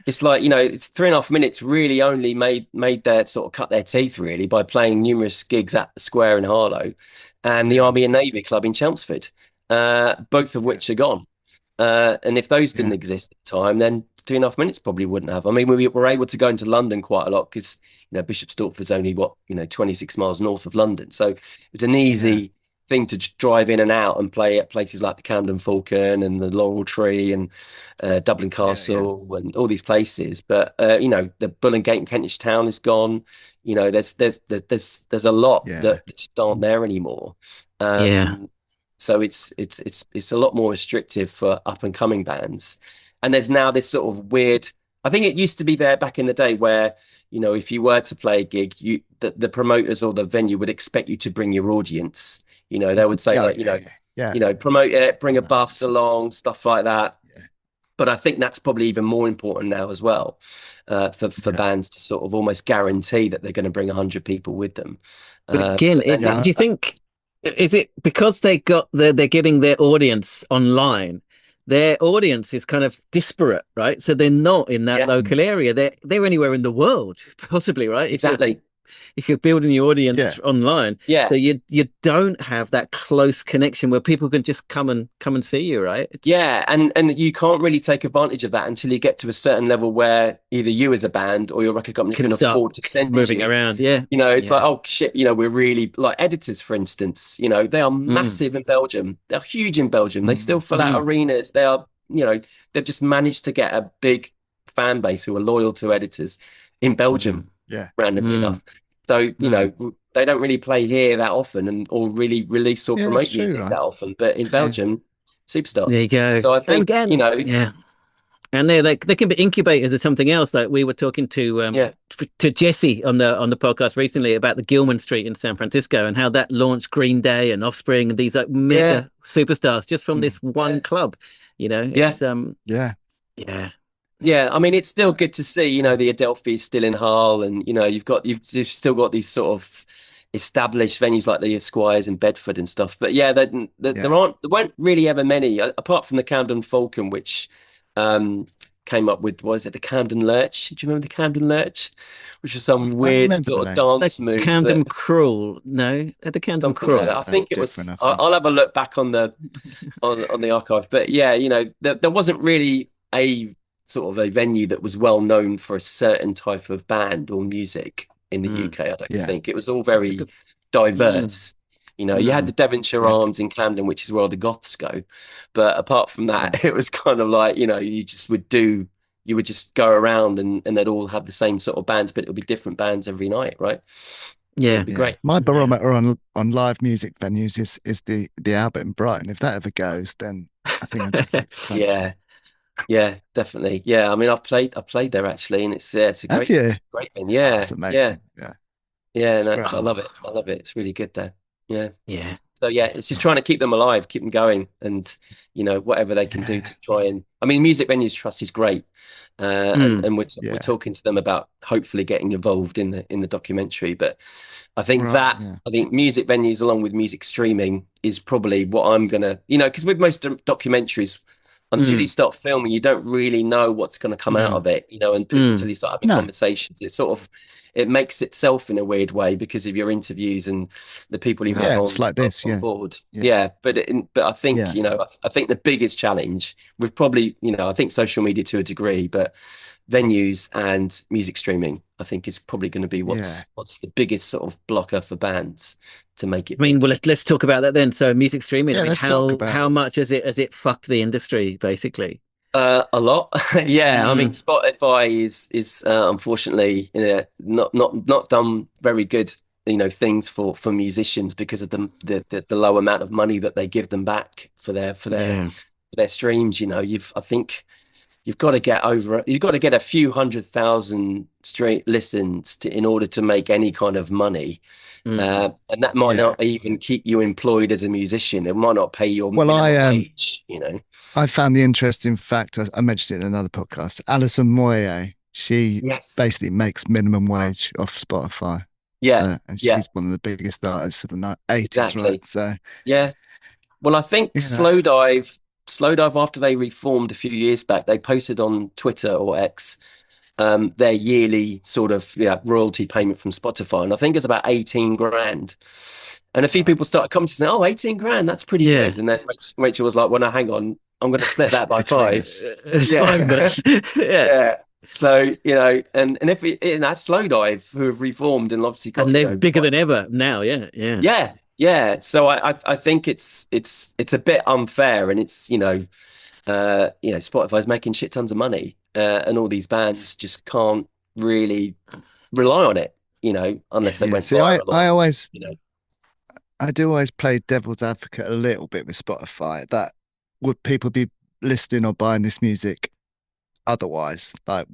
it's like, 3.5 minutes really only made their sort of cut their teeth really by playing numerous gigs at the Square in Harlow and the Army and Navy Club in Chelmsford, both of which are gone. And if those didn't exist at the time, then 3.5 minutes probably wouldn't have. I mean, we were able to go into London quite a lot because, Bishop Stortford's only 26 miles north of London. So it was an easy thing to just drive in and out and play at places like the Camden Falcon and the Laurel Tree and Dublin Castle and all these places. But, the Bull and Gate in Kentish Town is gone. There's a lot that just aren't there anymore. So it's a lot more restrictive for up and coming bands. And there's now this sort of weird, I think it used to be there back in the day where, if you were to play a gig, the promoters or the venue would expect you to bring your audience. They would say promote it, bring a bus along, stuff like that. But I think that's probably even more important now as well, for bands to sort of almost guarantee that they're going to bring 100 people with them. But again, do you think, is it because they're getting their audience online? Their audience is kind of disparate, right? So they're not in that local area. They're anywhere in the world, possibly, right? Exactly. If you're building the audience online, so you don't have that close connection where people can just come and see you, right? And you can't really take advantage of that until you get to a certain level where either you as a band or your record company can afford to send moving around. It's like, oh shit, we're really like Editors, for instance. They are massive in Belgium. They're huge in Belgium. They still fill out arenas. They are, they've just managed to get a big fan base who are loyal to Editors in Belgium. Randomly enough. So, they don't really play here that often or really release or promote music that often. But in Belgium, superstars. There you go. So I think, And they can be incubators of something else. Like we were talking to Jesse on the podcast recently about the Gilman Street in San Francisco and how that launched Green Day and Offspring and these like mega superstars just from this one club. It's I mean, it's still good to see, the Adelphi is still in Hull, and you've still got these sort of established venues like the Esquires in Bedford and stuff. But there weren't really ever many apart from the Camden Falcon, which came up with, was it the Camden Lurch? Do you remember the Camden Lurch? Which was some weird sort of dance move. Camden Crawl, no, at the Camden Crawl. I think it was. I'll have a look back on the on the archive. But there wasn't really a sort of a venue that was well known for a certain type of band or music in the UK. I don't think it was all very diverse. You had the Devonshire Arms in Camden, which is where all the goths go. But apart from that, it was kind of like, you would just go around and they'd all have the same sort of bands, but it would be different bands every night, right? It'd be great. My barometer on live music venues is the Albert in Brighton. If that ever goes, then I think I'm just Yeah, definitely. Yeah, I mean, I've played there actually, and it's a great thing. Yeah, that's amazing. I love it. I love it. It's really good there. Yeah. So it's just trying to keep them alive, keep them going, and whatever they can do to try and. I mean, Music Venues Trust is great, and we're talking to them about hopefully getting involved in the documentary. But I think I think music venues along with music streaming is probably what I'm gonna, because with most documentaries, until you start filming, you don't really know what's going to come out of it, until you start having conversations. It's sort of, it makes itself in a weird way because of your interviews and the people you have on, like this, on board. But I think, I think the biggest challenge with probably, I think social media to a degree, but venues and music streaming, I think, is probably going to be Yeah. what's the biggest sort of blocker for bands to make it I mean, big. well, let's talk about that then. So, music streaming. I Yeah, mean, let's talk about how it. much has it fucked the industry, basically? A lot. Yeah, I mean, Mm, Spotify is unfortunately, not done very good, things for musicians because of the low amount of money that they give them back for yeah. their streams. I think you've got to get a few 100,000 straight listens in order to make any kind of money. Mm, And that might Yeah. not even keep you employed as a musician. It might not pay your Well, minimum wage. I found the interesting fact. I mentioned it in another podcast. Alison Moyet, she Yes. basically makes minimum wage off Spotify. Yeah. So, and Yeah. she's one of the biggest artists of the 80s, Exactly. right? So, Yeah. Well, I think you know, Slowdive, after they reformed a few years back, they posted on Twitter or X, their yearly sort of royalty payment from Spotify, and I think it's about 18 grand. And a few right. people started commenting saying, "Oh, 18 grand, that's pretty yeah. good." And then Rachel was like, "Well, no, hang on, I'm going to split that by Between five." us. It's Yeah, fine, but yeah. yeah. So and if that's Slowdive who have reformed and obviously got And they're bigger than ever now. Yeah. Yeah. yeah, yeah. So I think it's a bit unfair, and Spotify's making shit tons of money, and all these bands just can't really rely on it, unless they Yeah. went See, viral I or always, you know. I do always play devil's advocate a little bit with Spotify. That would people be listening or buying this music otherwise? Like,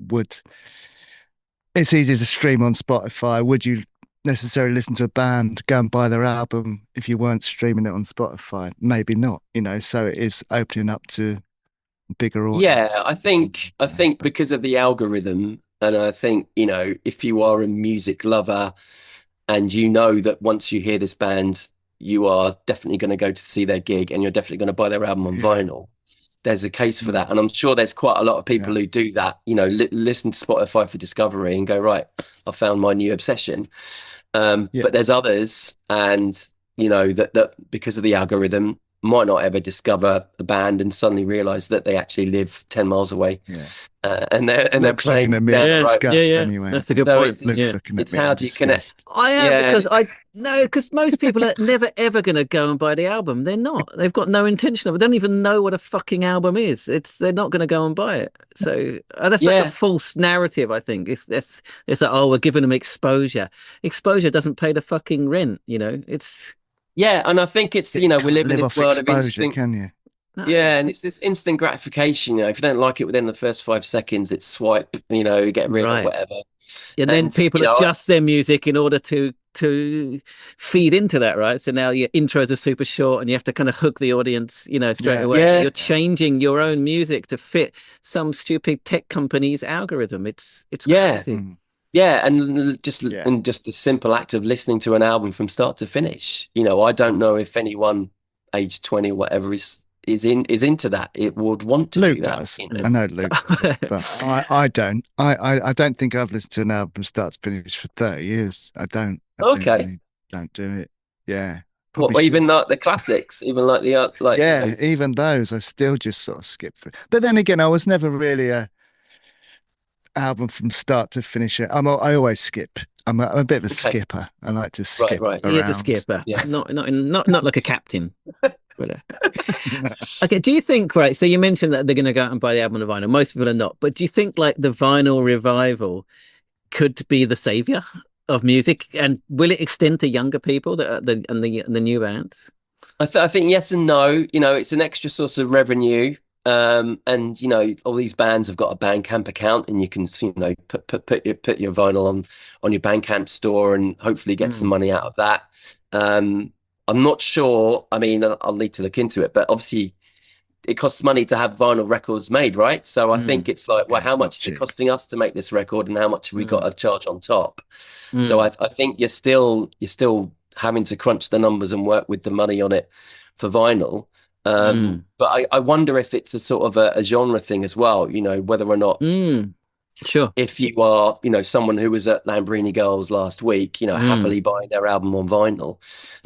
it's easy to stream on Spotify. Would you necessarily listen to a band, go and buy their album if you weren't streaming it on Spotify? Maybe not, so it is opening up to a bigger Yeah, audience. I think But because of the algorithm, and I think, if you are a music lover and you know that once you hear this band, you are definitely going to go to see their gig and you're definitely going to buy their album on yeah, vinyl. There's a case for mm, that. And I'm sure there's quite a lot of yeah, people who do that, listen to Spotify for discovery and go, right, I found my new obsession. yeah, But there's others, and that because of the algorithm, might not ever discover a band and suddenly realize that they actually live 10 miles away, yeah. and they're Luke's looking playing at me in down the Yeah. road. Yeah. disgust Yeah. anyway, I That's a good think. So point. it's Luke's Yeah. looking at it's me how in do you connect? disgust. I am Yeah, because I no, because most people are never ever going to go and buy the album. They're not. They've got no intention of it. They don't even know what a fucking album is. They're not going to go and buy it. So that's such a yeah, false narrative. I think it's like, oh, we're giving them exposure. Exposure doesn't pay the fucking rent. It's yeah. And I think it's You we can't live in live this off world of exposure, instant. can you? no. Yeah, and it's this instant gratification. If you don't like it within the first 5 seconds, it's swipe, get rid or Right. whatever. And then And people adjust their music in order to feed into that, right? So now your intros are super short and you have to kind of hook the audience, straight Yeah, away. So yeah, you're changing your own music to fit some stupid tech company's algorithm. It's yeah. crazy. mm, Yeah, and yeah. just the simple act of listening to an album from start to finish. I don't Mm. know if anyone aged 20 or whatever is into that. It would want to do Luke that, does. Yeah. I know Luke does, but I don't. I don't think I've listened to an album start to finish for 30 years. I don't. I Okay. genuinely don't do it. Yeah, probably What, even should. like the classics, even like Yeah, even those I still just sort of skip through. But then again, I was never really a album from start to finish. I always skip. I'm a bit of a okay, skipper. I like to right, skip right. He is a around. skipper, Yes. not like a captain. But, okay, do you think, right? So you mentioned that they're going to go out and buy the album on vinyl. Most people are not, but do you think like the vinyl revival could be the savior of music, and will it extend to younger people that are the new bands? I think yes and no. It's an extra source of revenue. And all these bands have got a Bandcamp account, and you can put your vinyl on your Bandcamp store, and hopefully get some Mm, money out of that. I'm not sure. I mean, I'll need to look into it, but obviously it costs money to have vinyl records made, right? So I think mm, it's like, well, Yeah, how it's not much is it cheap. costing us to make this record, and how much have we got mm, to charge on top? So mm, I think you're still having to crunch the numbers and work with the money on it for vinyl. mm, But I wonder if it's a sort of a genre thing as well, whether or not, mm. Sure. if you are, someone who was at Lamborghini Girls last week, Mm, happily buying their album on vinyl.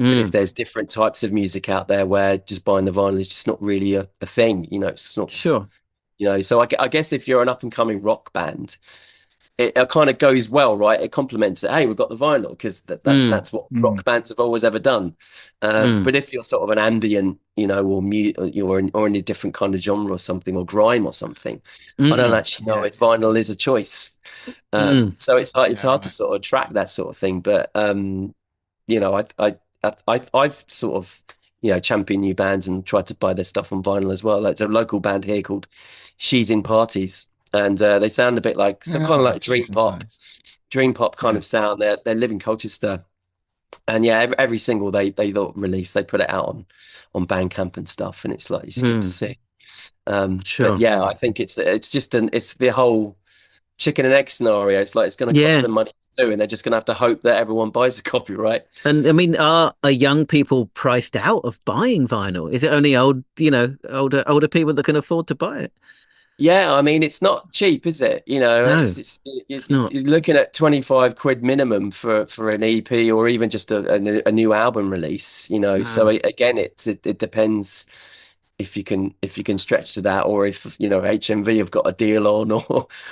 But if mm. there's different types of music out there where just buying the vinyl is just not really a thing, it's not, Sure. So I guess if you're an up and coming rock band, it kind of goes well, right? It complements it. Hey, we've got the vinyl because that's what rock bands have always ever done. But if you're sort of an ambient, or in a different kind of genre or something, or grime or something, I don't actually know if vinyl is a choice. So it's hard to sort of track that sort of thing. But I've sort of championed new bands and tried to buy their stuff on vinyl as well. Like, there's a local band here called She's in Parties. And they sound a bit like some kind of like dream pop kind of sound. They live in Colchester, and every single they release, they put it out on Bandcamp and stuff, and it's good to see. Sure. But yeah, I think it's the whole chicken and egg scenario. It's like it's going to cost them money to do, and they're just going to have to hope that everyone buys a copy, right? And I mean, are young people priced out of buying vinyl? Is it only older people that can afford to buy it? Yeah, I mean, it's not cheap, is it? No, it's not. you're looking at 25 quid minimum for an EP or even just a new album release, So again, it depends if you can stretch to that, or if HMV have got a deal on,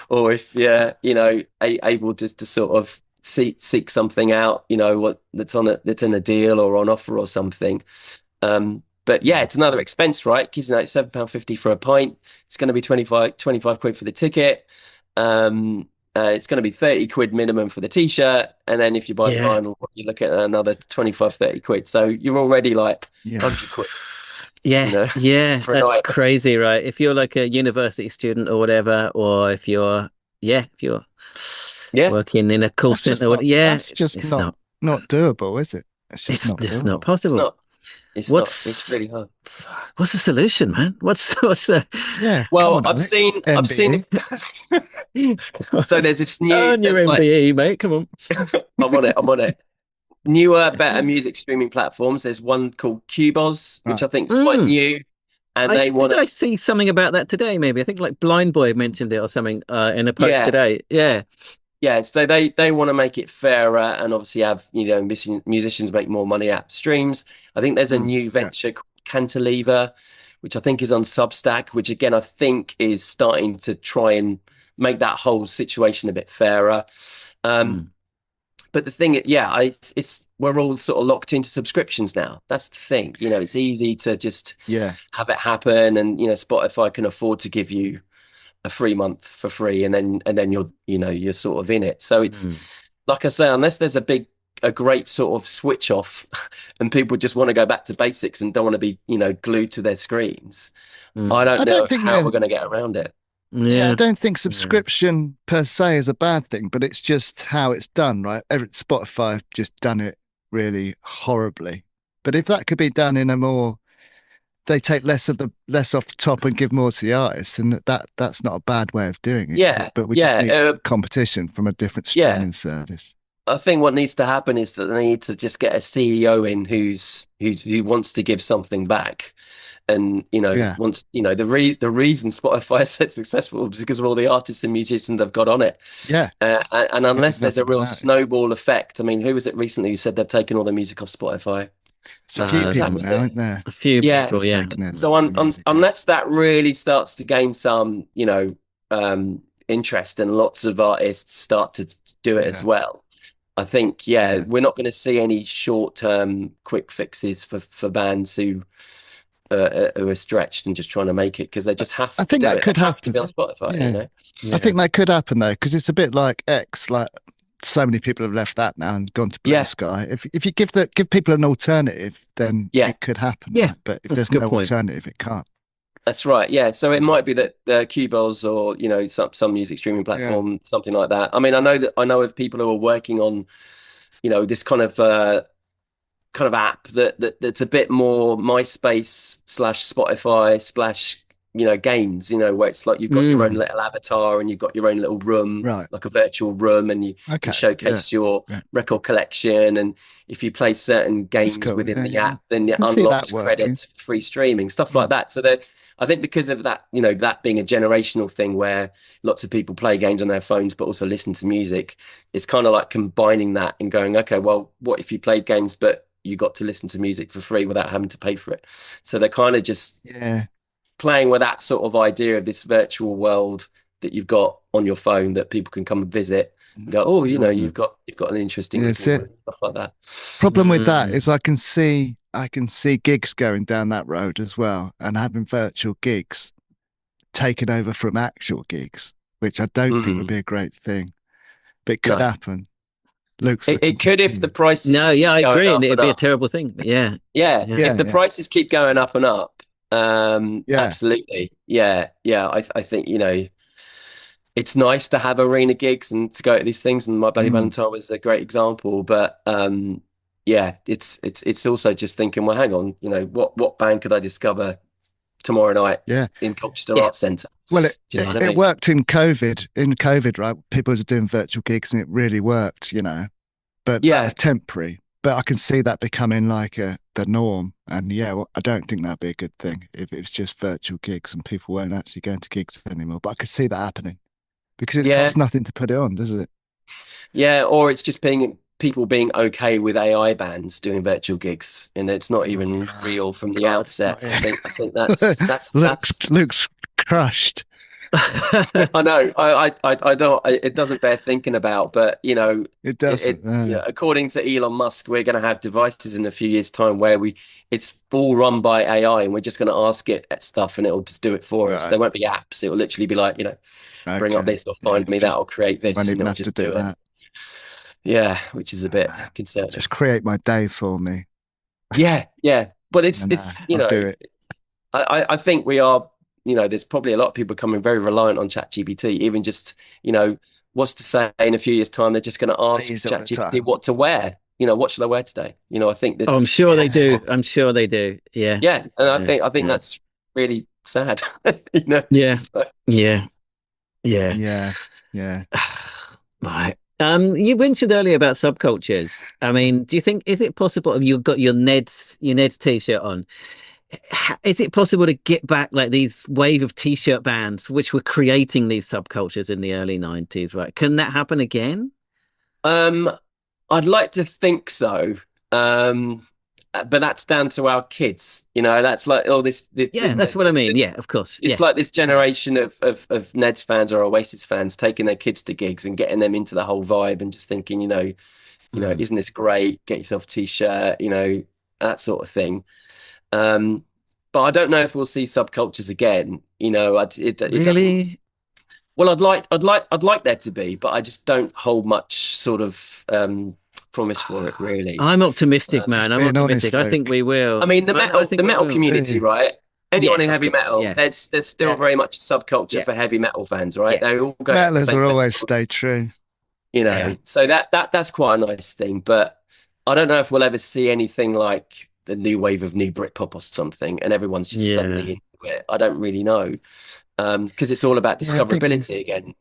or if able to sort of seek something out, that's in a deal or on offer or something. But yeah, it's another expense, right? Because it's £7.50 for a pint. It's going to be 25 quid for the ticket. It's going to be 30 quid minimum for the t-shirt. And then if you buy the vinyl, you look at another 25, 30 quid. So you're already like 100 quid. For a That's night. crazy, right? If you're like a university student or whatever, or if you're working in a call center, that's just not doable, is it? It's just not possible. It's really hard. What's the solution, man? What's the Well, I've seen so there's this new earn your MBE, mate. Come on. I'm on it. Newer, better music streaming platforms. There's one called Qboz, which I think is quite new. And I see something about that today, maybe. I think like Blind Boy mentioned it or something in a post today. Yeah. Yeah, so they want to make it fairer and obviously have musicians make more money at streams. I think there's a new venture called Cantilever, which I think is on Substack, which again I think is starting to try and make that whole situation a bit fairer. But the thing, it's we're all sort of locked into subscriptions now. That's the thing. It's easy to just have it happen, and Spotify can afford to give you a free month for free, and then you're sort of in it. So it's like I say, unless there's a great sort of switch off and people just want to go back to basics and don't want to be glued to their screens, I don't know how we're going to get around it. I don't think subscription per se is a bad thing, but it's just how it's done, right? Spotify have just done it really horribly. But if that could be done in a more, they take less off the top and give more to the artists, and that's not a bad way of doing it. But we just need competition from a different streaming service. I think what needs to happen is that they need to just get a CEO in who wants to give something back. And wants the reason Spotify is so successful is because of all the artists and musicians they've got on it. And unless there's a real snowball effect, I mean, who was it recently who said they've taken all the music off Spotify? It's a few people now, aren't there? A few people, So unless that really starts to gain some, interest, and lots of artists start to do it as well, I think we're not going to see any short-term quick fixes for bands who are stretched and just trying to make it because they just have to. I think that could happen to be on Spotify. I think that could happen though, because it's a bit like X. Like, so many people have left that now and gone to Blue Sky. If you give people an alternative, then it could happen. Yeah, but if there's no alternative, it can't. That's right. Yeah, so it might be that Qboz or some music streaming platform, something like that. I mean, I know of people who are working on this kind of app that's a bit more MySpace / Spotify / games, where it's like you've got your own little avatar and you've got your own little room, like a virtual room, and you can showcase your record collection. And if you play certain games within the app, then it unlocks credits for free streaming, stuff like that. So I think because of that, that being a generational thing where lots of people play games on their phones but also listen to music, it's kind of like combining that and going, okay, well, what if you played games but you got to listen to music for free without having to pay for it? So they're kind of just playing with that sort of idea of this virtual world that you've got on your phone that people can come and visit and go, oh, you've got an interesting Yeah, little room, stuff like that. problem with that is I can see gigs going down that road as well, and having virtual gigs taken over from actual gigs, which I don't think would be a great thing, but it could No. happen. Luke's It could if the prices No, keep yeah, I going agree, up and it'd and be a up. terrible thing. But yeah, Yeah, Yeah, if the yeah. prices keep going up and up, Yeah. absolutely. Yeah, yeah. I think, it's nice to have arena gigs and to go to these things, and My Bloody Valentine was a great example. But yeah, it's also just thinking, well, hang on, what band could I discover tomorrow night Yeah. in Colchester Yeah. Arts Centre? Well, Do you know what I it mean? worked in COVID. In COVID, right? People were doing virtual gigs and it really worked, but that Yeah. was temporary. But I can see that becoming like the norm. And yeah, well, I don't think that'd be a good thing if it's just virtual gigs and people weren't actually going to gigs anymore. But I could see that happening because it Yeah. costs nothing to put it on, does it? Yeah, or it's just people being okay with AI bands doing virtual gigs, and it's not even real from the outset. I think Luke's crushed. I know. I don't. It doesn't bear thinking about, but It doesn't. according to Elon Musk, we're going to have devices in a few years' time where it's all run by AI, and we're just going to ask it at stuff, and it'll just do it for us. Right. There won't be apps. It will literally be like, bring up Okay. this or find me that or create this, Won't and even it'll have to just do do it. that. Yeah, which is a bit concerning. Just create my day for me. Yeah, yeah. But it's I'll do it. I think we are, there's probably a lot of people becoming very reliant on ChatGPT, even just, what's to say in a few years' time they're just going to ask use it all the ChatGPT time. what to wear. What should I wear today? I think this. I'm sure they do. I'm sure they do. Yeah. Yeah, and I think that's really sad. Yeah. So, Yeah. Yeah. Yeah. Yeah. Right. You mentioned earlier about subcultures. I mean, do you think is it possible if you've got your Neds t-shirt on? Is it possible to get back like these wave of t-shirt bands which were creating these subcultures in the early 90s, right? Can that happen again? I'd like to think so. But that's down to our kids. That's like all this. Yeah, that's what I mean. Yeah, of course. It's like this generation of Neds fans or Oasis fans taking their kids to gigs and getting them into the whole vibe and just thinking, isn't this great? Get yourself a t-shirt, that sort of thing. But I don't know if we'll see subcultures again. It Really? well, I'd like there to be, but I just don't hold much sort of promise for it, really. I'm optimistic, man. I'm being optimistic. honest, I think we will. I mean, the metal will. community, right? Anyone Yeah, in of heavy course, metal, yeah. there's still Yeah. very much a subculture Yeah. for heavy metal fans, right? Yeah. They all go to the Metalers same will always festivals, stay true. Yeah. So that's quite a nice thing. But I don't know if we'll ever see anything like the new wave of new Britpop or something, and everyone's just suddenly into it. I don't really know. Because it's all about Yeah, I think discoverability again,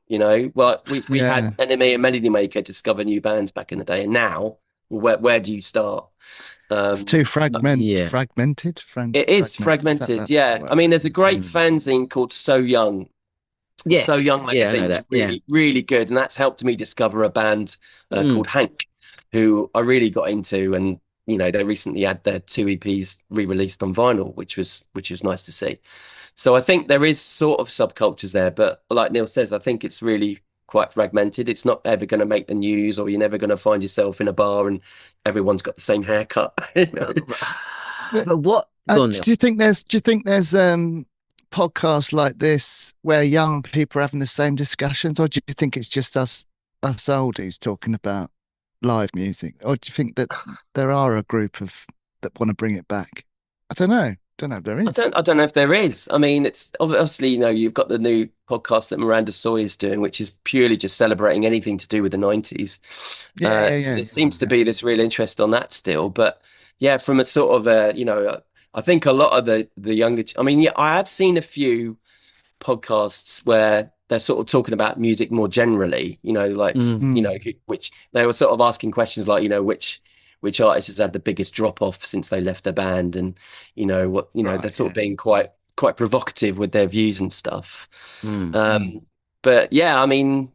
Well, we had Enemy and Melody Maker discover new bands back in the day, and now, where do you start? It's too fragmented. It is fragmented. Yeah, I mean, there's a great fanzine called So Young. Yes. So Young Yeah, I know magazine is that. really, really good, and that's helped me discover a band called Hank, who I really got into, and they recently had their 2 EPs re-released on vinyl, which was nice to see. So I think there is sort of subcultures there, but like Neil says, I think it's really quite fragmented. It's not ever going to make the news, or you're never going to find yourself in a bar and everyone's got the same haircut. But what? Go on, Neil. Do you think there's podcasts like this where young people are having the same discussions, or do you think it's just us oldies talking about live music, or do you think that there are a group that want to bring it back? I don't know. Don't know if there is. I don't know if there is. I mean, it's obviously, you've got the new podcast that Miranda Sawyer's doing, which is purely just celebrating anything to do with the 90s. So there seems to be this real interest on that still. But yeah, from a sort of, I think a lot of the younger, I mean, yeah, I have seen a few podcasts where they're sort of talking about music more generally, which they were sort of asking questions like, which artist has had the biggest drop off since they left the band, and they're sort of being quite provocative with their views and stuff. But yeah, I mean,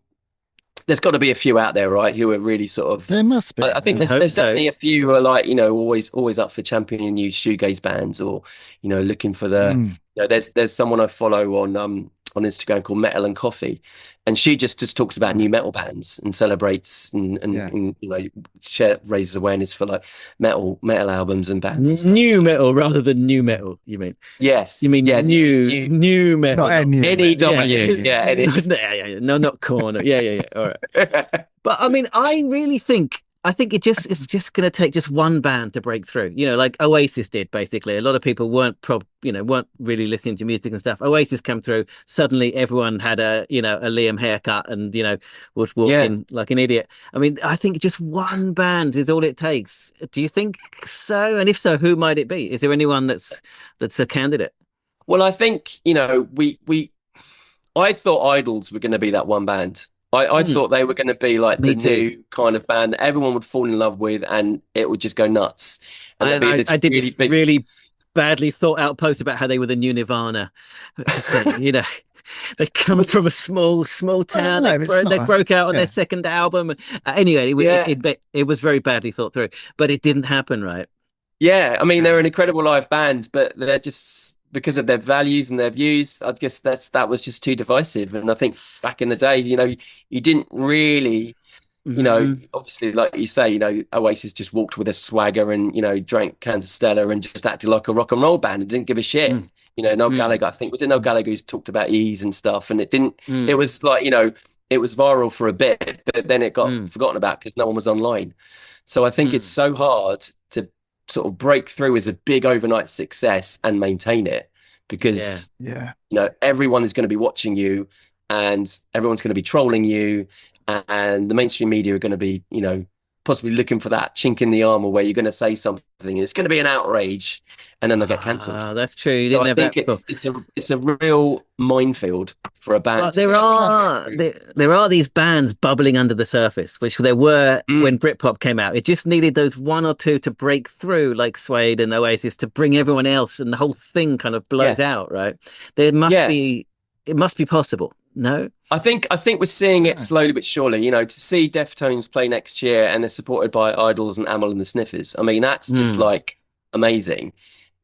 there's got to be a few out there, right, who are really sort of. There must be. I think I hope there's so. definitely a few who are like, always up for championing new shoegaze bands, or looking for the. Mm, There's someone I follow on Instagram called Metal and Coffee, and she just talks about new metal bands and celebrates yeah. and raises awareness for like metal albums and bands and stuff. New metal rather than new metal, you mean? Yes, You mean yeah, new metal? Not NU. NEW, Yeah, yeah, no, not corner. Yeah. All right. NE. But I mean, I think it's just going to take just one band to break through. Like Oasis did basically. A lot of people weren't really listening to music and stuff. Oasis came through. Suddenly, everyone had a Liam haircut and was walking like an idiot. I mean, I think just one band is all it takes. Do you think so? And if so, who might it be? Is there anyone that's a candidate? Well, I think I thought Idols were going to be that one band. I thought they were going to be like Me the too. new kind of band that everyone would fall in love with, and it would just go nuts. And there'd be this I did really this big, really badly thought out post about how they were the new Nirvana. So, they come from a small town. no, it's They not. broke out on Yeah. their second album. Anyway, Yeah. it was very badly thought through, but it didn't happen, right? yeah. I mean, they're an incredible live band, but they're just because of their values and their views. I guess that was just too divisive. And I think back in the day, you didn't really. Mhm. Obviously, like you say, Oasis just walked with a swagger and, drank cans of Stella and just acted like a rock and roll band and didn't give a shit. Mm. Noel Mm. Gallagher, I think, was it Noel Gallagher who's talked about ease and stuff, and it Mm. was like, it was viral for a bit, but then it got Mm. forgotten about because no one was online. So I think it's Mm. so hard to sort of break through as a big overnight success and maintain it Yeah. because, Yeah. everyone is going to be watching you and everyone's going to be trolling you and the mainstream media are going to be, possibly looking for that chink in the armor where you're going to say something and it's going to be an outrage and then they'll get cancelled. That's true. You So didn't I have think that before. it's a real minefield for a band But to there get are through. there are these bands bubbling under the surface, which there were when Britpop came out. It just needed those one or two to break through, like Suede and Oasis, to bring everyone else, and the whole thing kind of blows out, right? There must Yeah. be, it must be possible. No? I think we're seeing it slowly but surely. To see Deftones play next year and they're supported by Idols and Amyl and the Sniffers. I mean, that's just like amazing.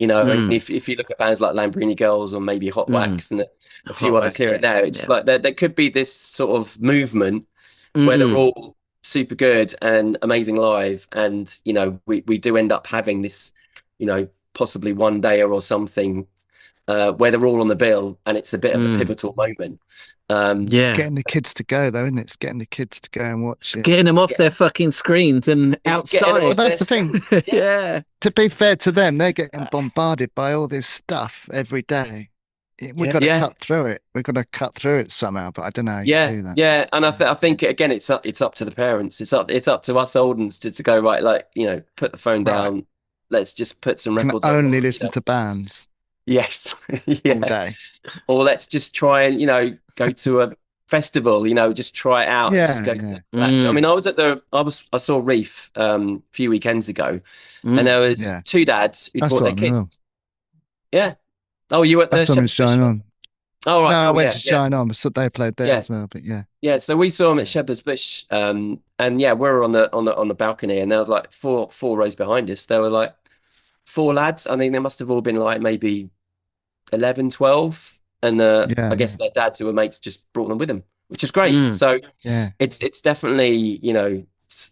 And if you look at bands like Lamborghini Girls or maybe Hot Wax and a few Hot others Wax, here and there, it's yeah. like there could be this sort of movement where they're all super good and amazing live, and we do end up having this, possibly one day or something where they're all on the bill and it's a bit of a pivotal moment. It's getting the kids to go, though, isn't it? It's getting the kids to go and watch it. Getting them off their fucking screens and It's getting them outside. off Well, that's the thing. Yeah. To be fair to them, they're getting bombarded by all this stuff every day. We've got to cut through it. We've got to cut through it somehow, but I don't know how you do that. Yeah, and I think again, it's up to the parents. It's up to us old ones to go right, like put the phone down. Let's just put some Can records only on, listen to bands Yes, all yeah. day. Or let's just try and go to a festival. Just try it out. Just go. Yeah. I mean, I saw Reef a few weekends ago, and there was two dads who I brought saw their them. kids. No. Yeah. Oh, you at the I saw them Shepherd's Shine Bush? On. Oh, right. No, I Cool, went yeah, to yeah. Shine On, so they played there Yeah. as well. But yeah, Yeah, so we saw them at Shepherd's Bush, and yeah, we were on the balcony, and there was like four rows behind us. There were like four lads. I think they must have all been like maybe 11, 12, and I guess their dads who were mates just brought them with them, which is great. So yeah, it's definitely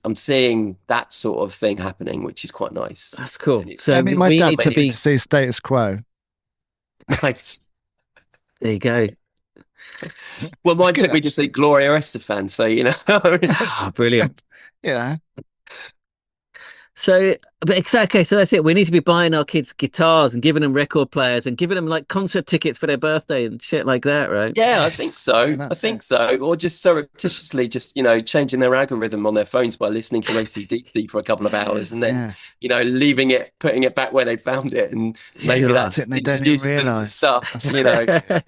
I'm seeing that sort of thing happening, which is quite nice. That's cool. And it's- So I mean, my we dad need to went be. to see Status Quo. Nice. There you go. Well, mine good, took me to see Gloria Estefan, so Oh, brilliant. Yeah, So, but exactly. So that's it. We need to be buying our kids guitars and giving them record players and giving them like concert tickets for their birthday and shit like that, right? Yeah, I think so. I that's think so. Or just surreptitiously just, changing their algorithm on their phones by listening to AC/DC for a couple of hours and then, leaving it, putting it back where they found it. And maybe that's it, and they don't even introduced them to realise. stuff,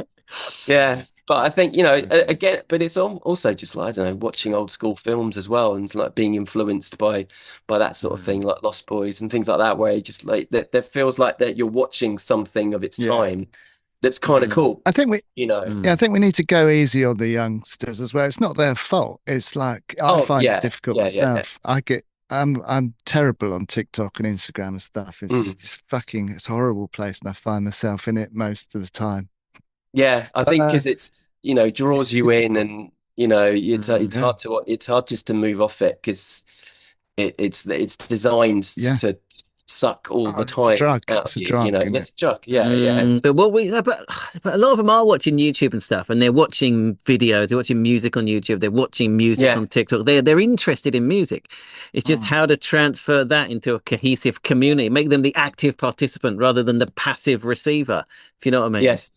Yeah. But I think, again, but it's also just like, I don't know, watching old school films as well and like being influenced by that sort of thing, like Lost Boys and things like that, where you just like that feels like that you're watching something of its time. that's kind of cool, I think we, you know. I think we need to go easy on the youngsters as well. It's not their fault. It's like I Oh find it yeah, difficult yeah. myself. I'm terrible on TikTok and Instagram and stuff. It's Mm. just it's a horrible place, and I find myself in it most of the time. Yeah, I think because it's, you know, draws you in, difficult. and you know it's Yeah, hard just to move off it because it's designed yeah. to suck all Oh, the it's a time drug. out of It's a you, you drug, know. isn't it? It's a drug. Yeah. But but a lot of them are watching YouTube and stuff, and they're watching videos, they're watching music on YouTube, they're watching music Yeah. on TikTok. They're interested in music. It's just how to transfer that into a cohesive community, make them the active participant rather than the passive receiver, if you know what I mean. Yes.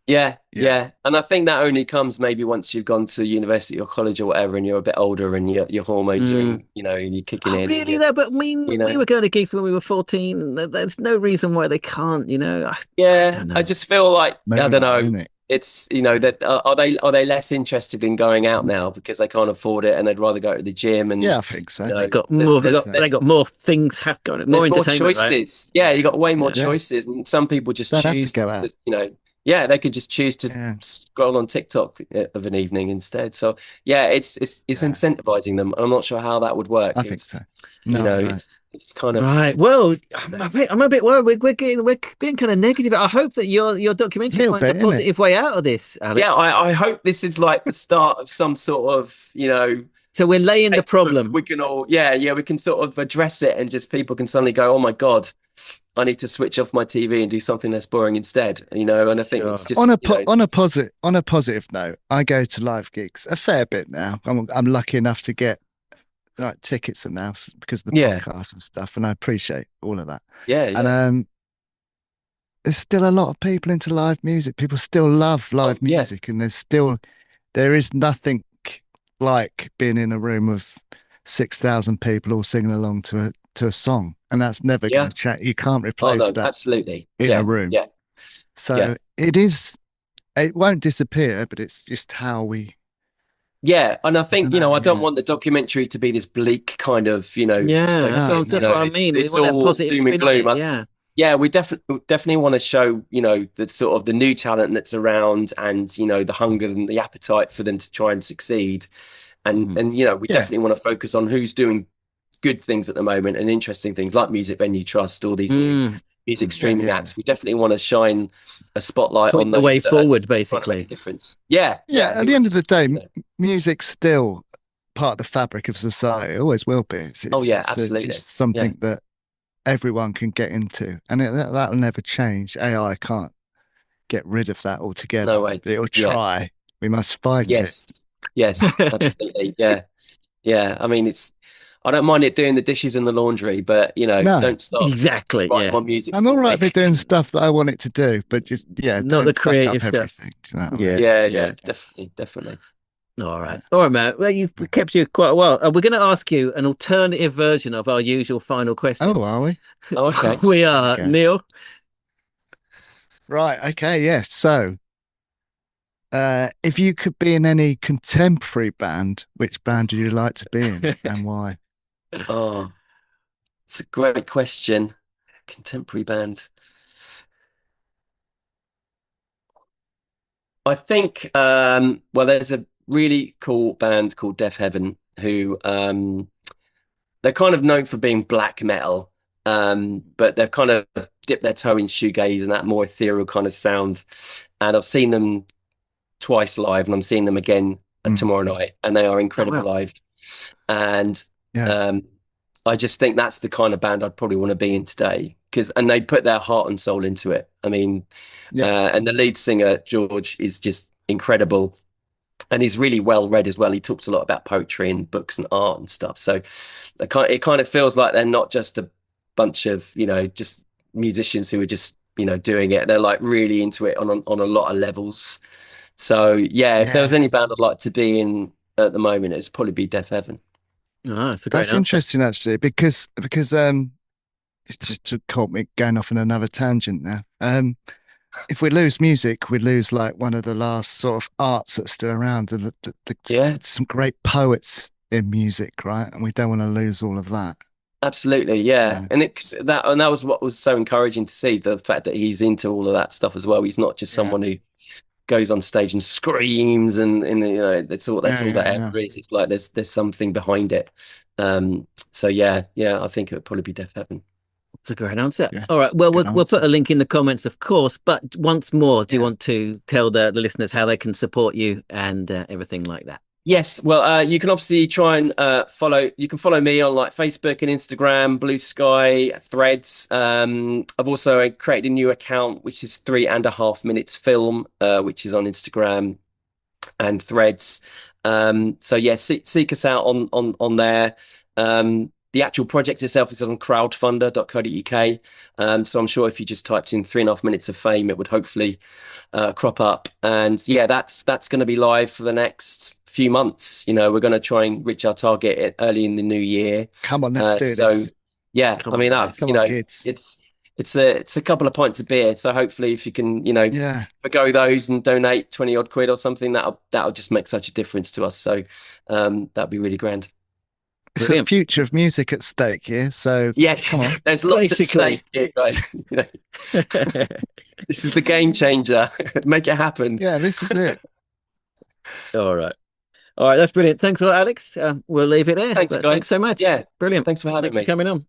Yeah, Yeah. yeah. And I think that only comes maybe once you've gone to university or college or whatever, and you're a bit older, and your hormones are in, you know, and you're kicking Oh, in, and really though? But I you mean, we know. were going to gigs when we were 14. There's no reason why they can't, you know. I Yeah, don't I know. just feel like, I don't Mono, know. isn't it? It's, you know, that are they less interested in going out now because they can't afford it, and they'd rather go to the gym, and Yeah, I think so. you They know, got there's more. Think so. They got more things going, more there's more entertainment, right? choices. Yeah, you got way more Yeah. choices, and some people just Don't have to choose go out. you know, yeah, they could just choose to Yeah, scroll on TikTok of an evening instead. So yeah, it's yeah. incentivizing them. I'm not sure how that would work. I think so. You No, know, no. it's kind of Right. Well, I'm a bit worried. We're being kind of negative. I hope that your documentary Little finds a bit, innit? positive way out of this, Alex. yeah. I hope this is like the start of some sort of, you know, So we're laying the problem. we can all, yeah, we can sort of address it, and just people can suddenly go, oh my God, I need to switch off my TV and do something less boring instead, you know. And I think it's just, you know, On a positive note, I go to live gigs a fair bit now. I'm lucky enough to get like tickets and now because of the yeah, podcast and stuff, and I appreciate all of that. yeah, And there's still a lot of people into live music. People still love live yeah, music, and there is nothing like being in a room of 6,000 people all singing along to a song, and that's never yeah. going to change. You can't Oh replace no, that absolutely. in Yeah, a room. yeah, yeah. So it won't disappear, but it's just how we. Yeah, and I think, you know, I don't Yeah. want the documentary to be this bleak kind of, you know, Yeah, dystopian, that's you what know, I mean. We it's want that all positive doom and spin on it. gloom. Yeah. Yeah, we definitely want to show, you know, the sort of the new talent that's around, and, you know, the hunger and the appetite for them to try and succeed. And you know, we Yeah. definitely want to focus on who's doing good things at the moment and interesting things like Music Venue Trust, all these new music streaming Yeah. apps. We definitely want to shine a spotlight Point on the those way that are forward, trying to make basically. a difference. Yeah, Yeah, at the end of the day, you know. music's still part of the fabric of society. It always will be. Oh yeah, It's absolutely. just something that everyone can get into, and that'll never change. AI can't get rid of that altogether. No way. It'll Yeah. try. We must fight it. Yes, absolutely. Yeah. I mean, I don't mind it doing the dishes and the laundry, but you know, No. don't start Exactly. writing Yeah. my music. I'm all right with doing stuff that I want it to do, but just Not don't the fuck creative up stuff. everything. Do you know what I mean? Yeah, definitely. All right, Matt. Well, you've kept you quite a while. We're going to ask you an alternative version of our usual final question. Oh, are we? Oh, okay. We are, Okay. Neil. Right. Okay. Yes. So, if you could be in any contemporary band, which band would you like to be in, and why? Oh, it's a great question. Contemporary band. I think, well, there's a really cool band called Deaf Heaven who, they're kind of known for being black metal, but they've kind of dipped their toe in shoegaze and that more ethereal kind of sound. And I've seen them twice live, and I'm seeing them again tomorrow night, and they are incredible live. And I just think that's the kind of band I'd probably want to be in today, and they put their heart and soul into it. I mean, and the lead singer George is just incredible, and he's really well read as well. He talks a lot about poetry and books and art and stuff. So it kind of feels like they're not just a bunch of, you know, just musicians who are just, you know, doing it. They're like really into it on a lot of levels. So if there was any band I'd like to be in at the moment, it'd probably be Deaf Heaven. Oh, that's a great That's answer. interesting, actually, because it's just caught me going off on another tangent now. If we lose music, we lose like one of the last sort of arts that's still around, and some great poets in music, right? And we don't want to lose all of that. Absolutely, yeah. And that was what was so encouraging to see, the fact that he's into all of that stuff as well. He's not just someone who goes on stage and screams and that's all that ever is. It's like there's something behind it. So yeah, I think it would probably be Def Heaven. It's a great answer. Yeah. All right. Well, we'll put a link in the comments, of course. But once more, do you want to tell the listeners how they can support you and everything like that? Yes. Well, you can obviously try and follow. You can follow me on like Facebook and Instagram, Blue Sky, Threads. I've also created a new account, which is 3.5 minutes film, which is on Instagram and Threads. So yeah, seek us out on there. The actual project itself is on crowdfunder.co.uk. So I'm sure if you just typed in 3.5 minutes of fame, it would hopefully crop up. And yeah, that's going to be live for the next few months. You know, we're going to try and reach our target early in the new year. Come on, let's do this. So yeah, I mean, kids. It's a couple of pints of beer. So hopefully, if you can, forgo those and donate 20 odd quid or something, that'll just make such a difference to us. So that'd be really grand. It's the future of music at stake here. So yes, come on. There's lots at stake here, guys. This is the game changer. Make it happen. Yeah, this is it. All right, that's brilliant. Thanks a lot, Alex. We'll leave it there. Thanks, guys. Thanks so much. Yeah, brilliant. Thanks for having me. For coming on.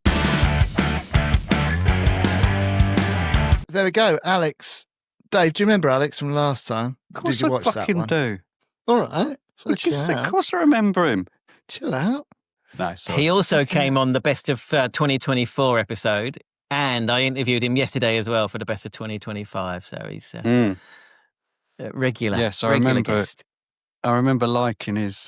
There we go, Alex. Dave, do you remember Alex from last time? Of course, Did you watch I fucking do. All right. Of course, I remember him. Chill out. No, he also came on the Best of 2024 episode, and I interviewed him yesterday as well for the Best of 2025. So he's regular. Yes, I remember liking his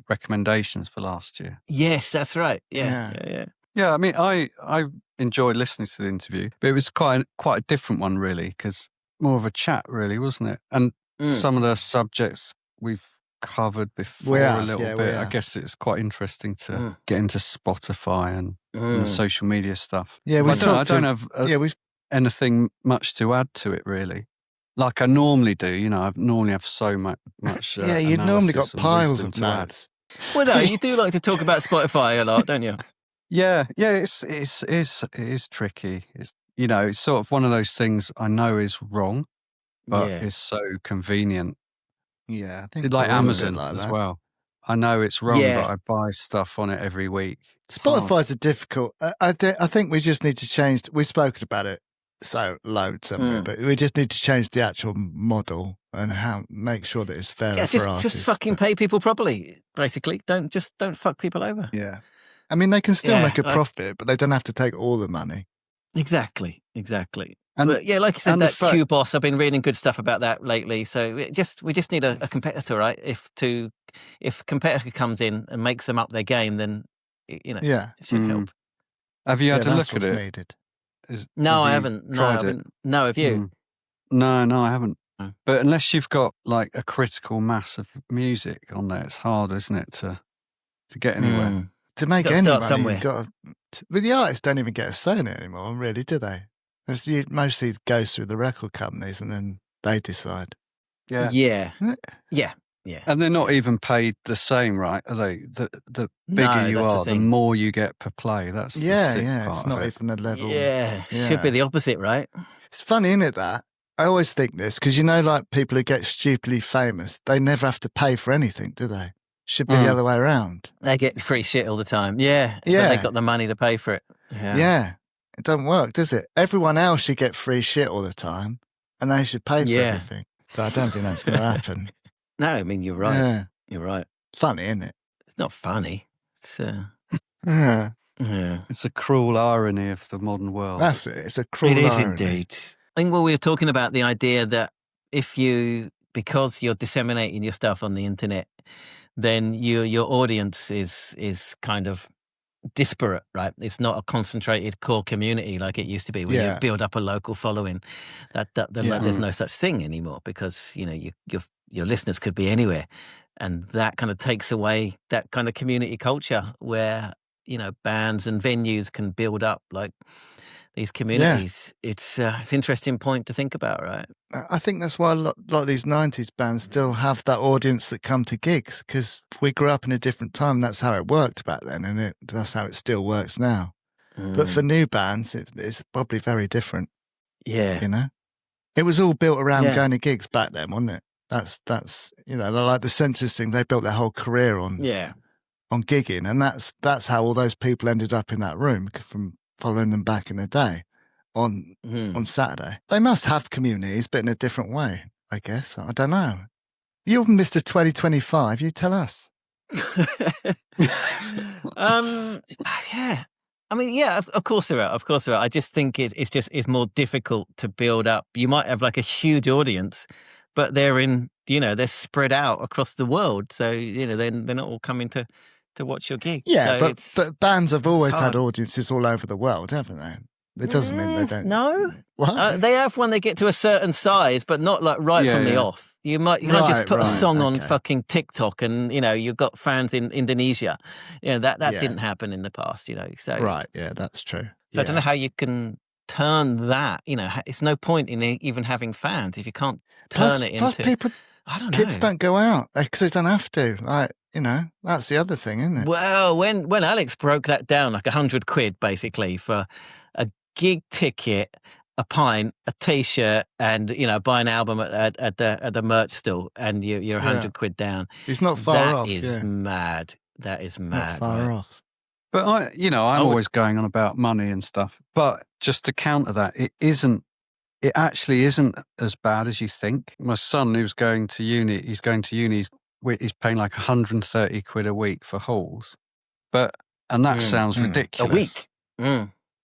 recommendations for last year. Yes, that's right. Yeah. Yeah, I mean, I enjoyed listening to the interview, but it was quite a different one, really, because more of a chat, really, wasn't it? And some of the subjects we've covered before a little bit. I guess it's quite interesting to get into Spotify and the social media stuff. Yeah, I don't have anything much to add to it, really. Like I normally do, I normally have so much. Yeah, you normally got piles of notes. Well, no, you do like to talk about Spotify a lot, don't you? Yeah, it is tricky. It's sort of one of those things I know is wrong, but it's so convenient. Yeah, I think like Amazon as well. I know it's wrong, but I buy stuff on it every week. Spotify's a difficult. I think we just need to change. We've spoken about it loads, but we just need to change the actual model and make sure that it's fair for artists. Just fucking pay people properly. Basically, don't fuck people over. Yeah, I mean they can still make a profit, but they don't have to take all the money. Exactly. And, but yeah, like you said, that Q Boss, I've been reading good stuff about that lately. So we just need a competitor, right? If a competitor comes in and makes them up their game, then it should help. Have you had a look at it? Needed. No, I haven't. No, have you? No, I haven't. But unless you've got like a critical mass of music on there, it's hard, isn't it, to get anywhere? To make any money, somewhere. But the artists don't even get a say in it anymore, really, do they? It mostly goes through the record companies and then they decide. Yeah. And they're not even paid the same, right? Are they? The bigger you are, the more you get per play. That's the sick part it's not even a level. Yeah, should be the opposite, right? It's funny, isn't it, that? I always think this, because like people who get stupidly famous, they never have to pay for anything, do they? Should be the other way around. They get free shit all the time. Yeah. But they got the money to pay for it. Yeah. It doesn't work, does it? Everyone else should get free shit all the time, and they should pay for everything. But I don't think that's going to happen. No, I mean, you're right. Yeah. You're right. Funny, isn't it? It's not funny. It's It's a cruel irony of the modern world. That's it. It's a cruel irony. It is indeed. I think we were talking about the idea that because you're disseminating your stuff on the internet, then your audience is kind of disparate, right? It's not a concentrated core community like it used to be, where you build up a local following. There's no such thing anymore, because your listeners could be anywhere, and that kind of takes away that kind of community culture where bands and venues can build up like these communities. It's an interesting point to think about, right? I think that's why a lot of these 90s bands still have that audience that come to gigs, because we grew up in a different time. That's how it worked back then, and that's how it still works now. But for new bands, it's probably very different. Yeah. You know, it was all built around Yeah. going to gigs back then, wasn't it? That's you know, they're like the Senseless Thing. They built their whole career on gigging, and that's how all those people ended up in that room from following them back in the day on Saturday. They must have communities, but in a different way, I guess. I don't know. You're Mr. 2025. You tell us. Yeah. I mean, yeah, of course there are. Of course there are. I just think it's more difficult to build up. You might have like a huge audience, but they're spread out across the world. So, they're not all coming to watch your gig. Yeah, so but bands have always hard. had audiences all over the world, haven't they? It doesn't mean they don't. No. What? They have when they get to a certain size, but not like from the off. You can't just put a song on fucking TikTok and, you've got fans in Indonesia. That didn't happen in the past, So Right, yeah, that's true. So I don't know how you can turn that, it's no point in even having fans if you can't turn it into... people, I don't know. Kids don't go out because they don't have to. Like, that's the other thing, isn't it? Well, when Alex broke that down, like £100 basically for a gig ticket, a pint, a T-shirt, and buy an album at the merch store, and you're £100 down. It's not far off. That is mad. That is mad. Not far off. But I'm always going on about money and stuff. But just to counter that, it actually isn't as bad as you think. My son, who's going to uni, he's paying like £130 a week for halls. And that sounds ridiculous. A week?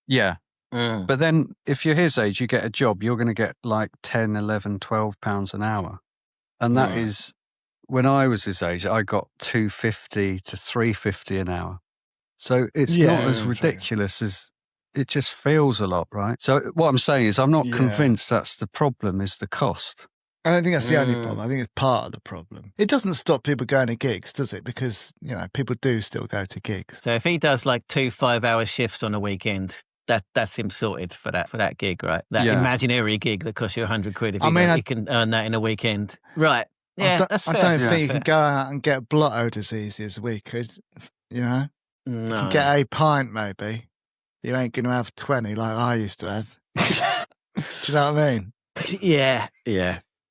Yeah. But then if you're his age, you get a job, you're going to get like 10, 11, 12 pounds an hour. And that is, when I was his age, I got £250 to £350 an hour. So it's not as ridiculous as it just feels a lot, right? So what I'm saying is I'm not convinced that's the problem, is the cost. I don't think that's the only problem. I think it's part of the problem. It doesn't stop people going to gigs, does it? Because, people do still go to gigs. So if he does like 2 5-hour shifts on a weekend, that's him sorted for that gig, right? That imaginary gig that costs you £100 if he can earn that in a weekend. Right. Yeah, that's fair. I don't think you can go out and get blood out as easy as we could, No. You can get a pint, maybe. You ain't going to have 20 like I used to have. Do you know what I mean? Yeah.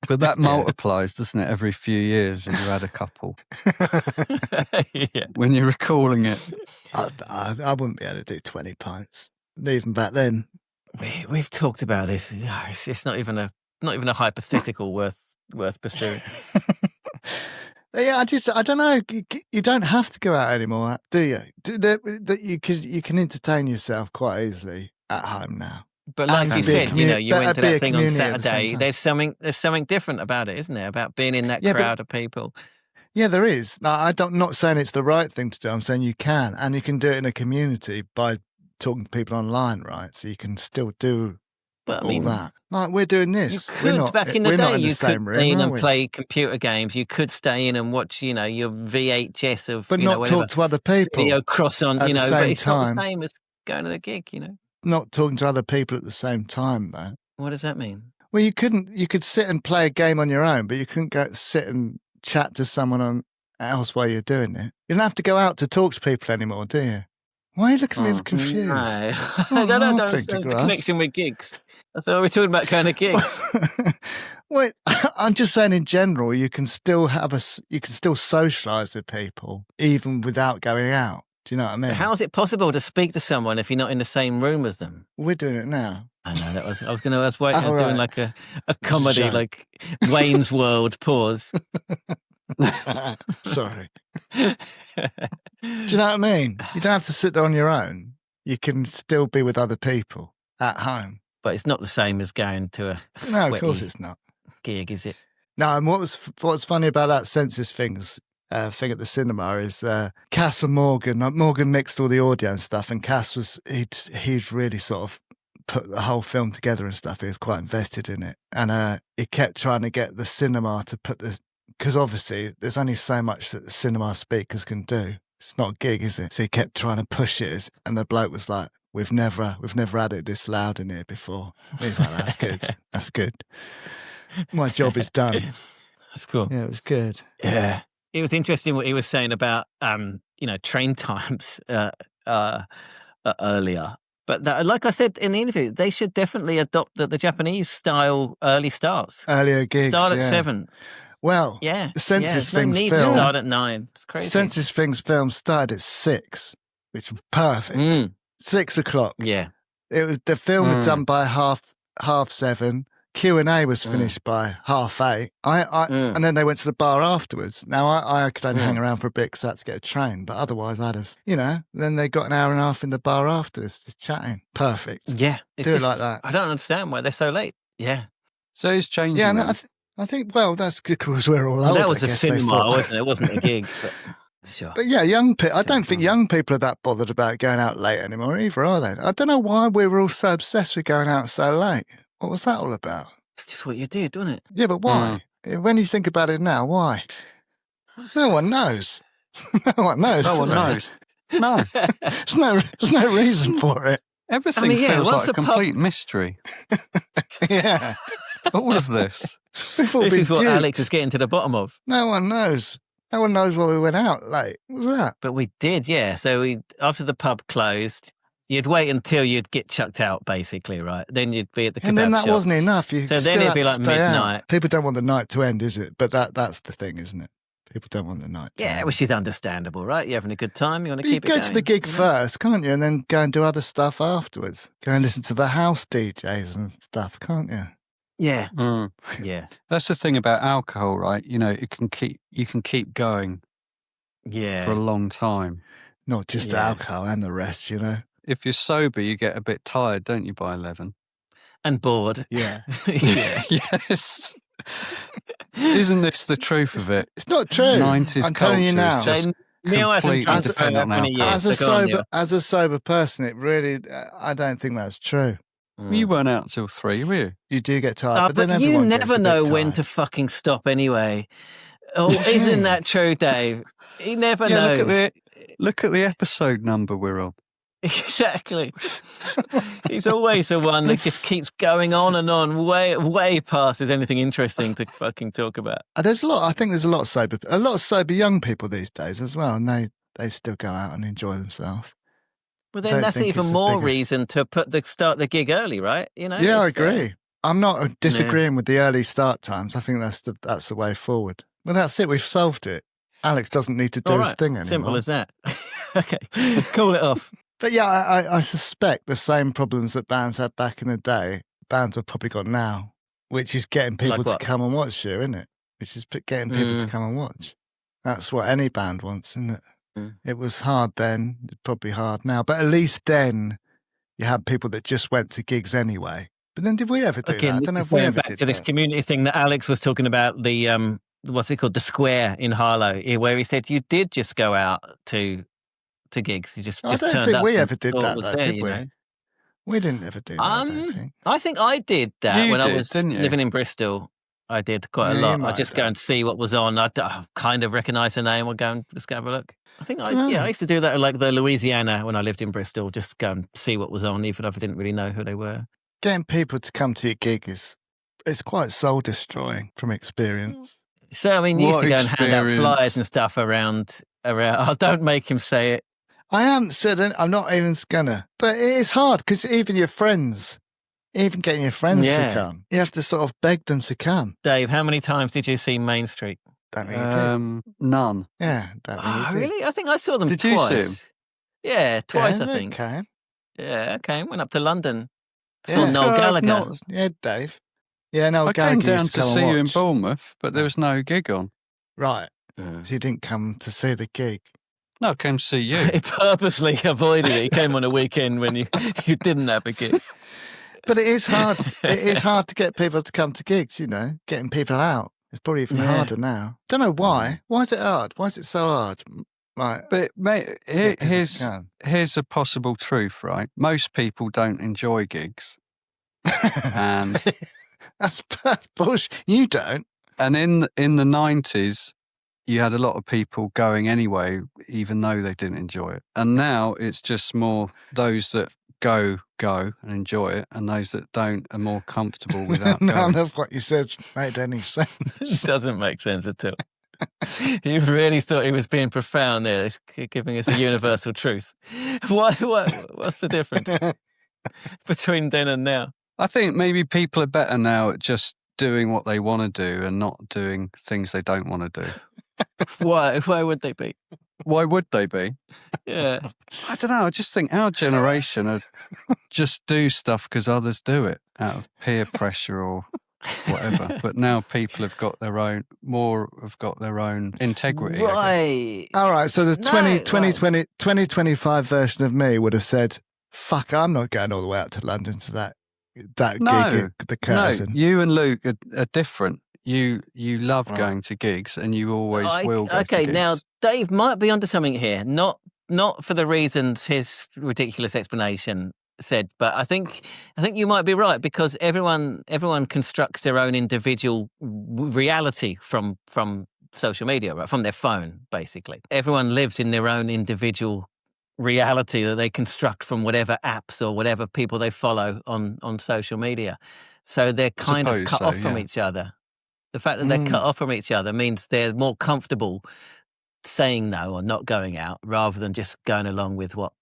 But that multiplies, doesn't it, every few years, and you had a couple. When you're recalling it. I wouldn't be able to do 20 pints, even back then. We've talked about this. It's not even a hypothetical worth pursuing. Yeah, I don't know. You don't have to go out anymore, do you? You can entertain yourself quite easily at home now. But like you said, you went to that thing on Saturday. There's something different about it, isn't there? About being in that crowd of people. Yeah, there is. No, I'm not saying it's the right thing to do. I'm saying you can, and you can do it in a community by talking to people online, right? So you can still do all that. Like we're doing this. You could back in the day. You could stay in and play computer games. You could stay in and watch, your VHS of, but not talk to other people. Video cross on, at the same but it's time. not the same as going to the gig, Not talking to other people at the same time, though. What does that mean? Well, you could sit and play a game on your own, but you couldn't go sit and chat to someone else while you're doing it. You don't have to go out to talk to people anymore, do you? Why are you looking at me confused? No, I don't understand the connection with gigs. I thought we were talking about going to gigs. Wait, I'm just saying in general, you can still socialise with people even without going out. Do you know what I mean? How is it possible to speak to someone if you're not in the same room as them? We're doing it now. I know I was doing like a comedy, like Wayne's World pause. Sorry. Do you know what I mean? You don't have to sit there on your own. You can still be with other people at home. But it's not the same as going to a no, of course it's not. Gig, is it? No, and what's funny about that Senseless Things thing at the cinema is Cass and Morgan. Morgan mixed all the audio and stuff, and Cass he'd really sort of put the whole film together and stuff. He was quite invested in it, and he kept trying to get the cinema to put because obviously there's only so much that the cinema speakers can do. It's not a gig, is it? So he kept trying to push it, and the bloke was like, "We've never had it this loud in here before." He's like, "That's good. That's good. My job is done." That's cool. Yeah, it was good. Yeah. It was interesting what he was saying about, train times earlier. But like I said in the interview, they should definitely adopt the Japanese style early starts. Earlier gigs. Start at 7. Well, Yeah. the Senseless no Things need film. to start at 9. It's crazy. Senseless Things film started at 6, which was perfect. 6 o'clock. Yeah. It was the film was done by half 7. Q&A was finished by 8:30. And then they went to the bar afterwards. Now, I could only hang around for a bit because I had to get a train, but otherwise I'd have, then they got an hour and a half in the bar afterwards, just chatting. Perfect. Yeah. It's Do just, it like that. I don't understand why they're so late. Yeah. So it's changing. Yeah, then. and I think, well, that's because we're all old. That was I a guess they cinema, thought. wasn't it? It wasn't a gig. But sure. But yeah, young people, I don't think young people are that bothered about going out late anymore either, are they? I don't know why we were all so obsessed with going out so late. What was that all about? It's just what you did, wasn't it? Yeah, but why? When you think about it now, why? No one knows. No one knows. No one knows. No. There's no reason for it. Everything feels like a complete mystery. Yeah. All of this. We've all This been is what duped. Alex is getting to the bottom of. No one knows. No one knows why we went out late. What was that? But we did, yeah. So after the pub closed, you'd wait until you'd get chucked out, basically, right? Then you'd be at the kebab And then that shop. wasn't enough. You So still then it'd had be to like stay out. midnight. People don't want the night to end, is it? But that's the thing, isn't it? People don't want the night to Yeah, end. which is understandable, right? You're having a good time. You want to But you keep it go going. to the gig you know? first, can't you? And then go and do other stuff afterwards. Go and listen to the house DJs and stuff, can't you? Yeah, Mm. yeah, That's the thing about alcohol, right? You can keep going yeah. for a long time. Not just the Yeah. alcohol and the rest, If you're sober, you get a bit tired, don't you, by 11? And bored. Yeah. Yeah. Yes. Isn't this the truth of it? It's not true. 90s I'm telling you culture now. is just So Neil hasn't completely drank for dependent how on many alcohol. years? As a So go on, sober, Neil. as a sober person, it really, I don't think that's true. You weren't out till 3, were you? You do get tired, Oh, but then but you everyone gets never a bit know when tired. to fucking stop anyway. Oh, isn't that true, Dave? He never knows. Look at the episode number we're on. Exactly. He's always the one that just keeps going on and on, way past there's anything interesting to fucking talk about. There's a lot. I think there's a lot of sober young people these days as well, and they still go out and enjoy themselves. Well, Don't then that's think even it's a more bigger- reason to start the gig early, right? You know. Yeah, I if, agree. I'm not disagreeing with the early start times. I think that's the way forward. Well, that's it. We've solved it. Alex doesn't need to do all his right. thing anymore. Simple as that. Okay, call it off. But yeah, I suspect the same problems that bands had back in the day, bands have probably got now, which is getting people Like to what? come and watch you, isn't it? Which is getting people to come and watch. That's what any band wants, isn't it? It was hard then, it's probably hard now, but at least then you had people that just went to gigs anyway. But then did we ever do Again, that? I don't know this if we is ever back did to this that. community thing that Alex was talking about, the what's it called, the square in Harlow, where he said you did just go out to gigs. You just I don't turned think up we and ever did thought it that, was though, there, did you we? know? We didn't ever do that, I don't think. I think I did that You when I did, was didn't you? living in Bristol. I did quite Yeah, a you lot. might I'd just have go done. and see what was on. I'd kind of recognise the name. I'd go and just go have a look. I think I Oh. used to do that at like the Louisiana when I lived in Bristol. Just go and see what was on, even if I didn't really know who they were. Getting people to come to your gig it's quite soul destroying from experience. So I mean, you used What to go and hand out experience? flyers and stuff around. Oh, don't make him say it. I haven't said it. I'm not even gonna. But it is hard because even your friends, even getting your friends to Yeah. come, you have to sort of beg them to come. Dave, how many times did you see Main Street? Don't think you did. None. Yeah, don't think Oh, you did. really? I think I saw them Did you twice. see 'em? Yeah, twice, Yeah, I think. Okay. Yeah, okay. Went up to London. Saw Yeah. Noel Gallagher. Yeah, Dave. Yeah, no, I came Gallagher down used to come see and you in watch. Bournemouth, but there was no gig on. Right. So you didn't come to see the gig. No, I came to see you. He purposely avoided it. He came on a weekend when you didn't have a gig. But it is hard. It is hard to get people to come to gigs, getting people out. It's probably even Yeah. harder now. Don't know why. Why is it hard? Why is it so hard? Like, But mate, get people to come. here's a possible truth, right? Most people don't enjoy gigs, and that's bullshit. You don't. and in the 90s, you had a lot of people going anyway, even though they didn't enjoy it. And now it's just more those that go and enjoy it, and those that don't are more comfortable without None going. of what you said made any sense. It doesn't make sense at all. He really thought he was being profound there, giving us a universal truth. What's the difference? between then and now. I think maybe people are better now at just doing what they want to do and not doing things they don't want to do. Why would they be? Why would they be? Yeah. I don't know. I just think our generation are just do stuff because others do it out of peer pressure or whatever. But now people have got their own integrity. Right. All right. So the No, 2025 version of me would have said, fuck, I'm not going all the way up to London to that gig at the Curtain. No, you and Luke are different. You love going to gigs and you always will go to gigs. Now Dave might be onto something here. Not for the reasons his ridiculous explanation said, but I think you might be right, because everyone constructs their own individual reality from social media, right? From their phone, basically. Everyone lives in their own individual reality that they construct from whatever apps or whatever people they follow on social media. So they're kind of cut off from each other. The fact that they're cut off from each other means they're more comfortable saying no or not going out rather than just going along with what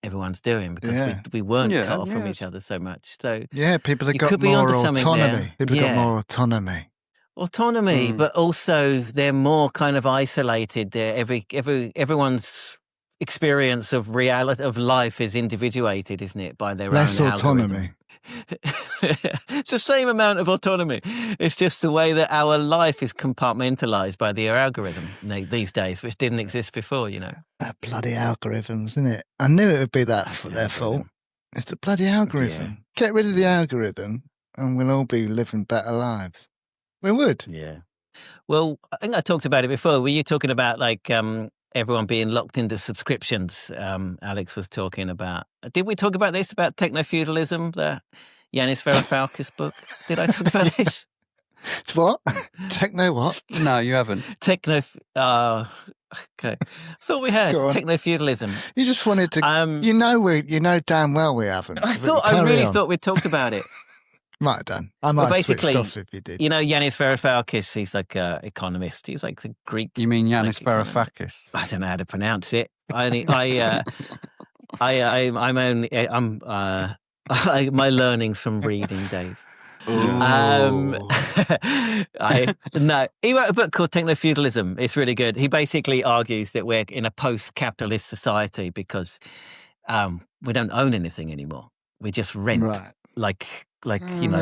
everyone's doing, because we weren't cut off from each other so much. So people have got more autonomy. People have got more autonomy. But also they're more kind of isolated. They're everyone's experience of reality of life is individuated, isn't it, by their less own autonomy. algorithm. It's the same amount of autonomy. It's just the way that our life is compartmentalized by the algorithm these days, which didn't exist before, That bloody algorithms, isn't it? I knew it would be their fault. It's the bloody algorithm. Yeah. Get rid of the algorithm and we'll all be living better lives. We would. Yeah. Well, I think I talked about it before. Were you talking about everyone being locked into subscriptions? Alex was talking about. Did we talk about this, about techno-feudalism, the Yanis Varoufakis book? Did I talk about this? It's what? Techno what? No, you haven't. Okay. Thought we had techno-feudalism. You just wanted to. You know damn well we haven't. I really thought we talked about it. Might have done. I might have switched off if you did. Yanis Varoufakis, he's like an economist. He's like the Greek. You mean Yanis Varoufakis? I don't know how to pronounce it. My learnings from reading, Dave. He wrote a book called Techno-Feudalism. It's really good. He basically argues that we're in a post-capitalist society because we don't own anything anymore. We just rent, like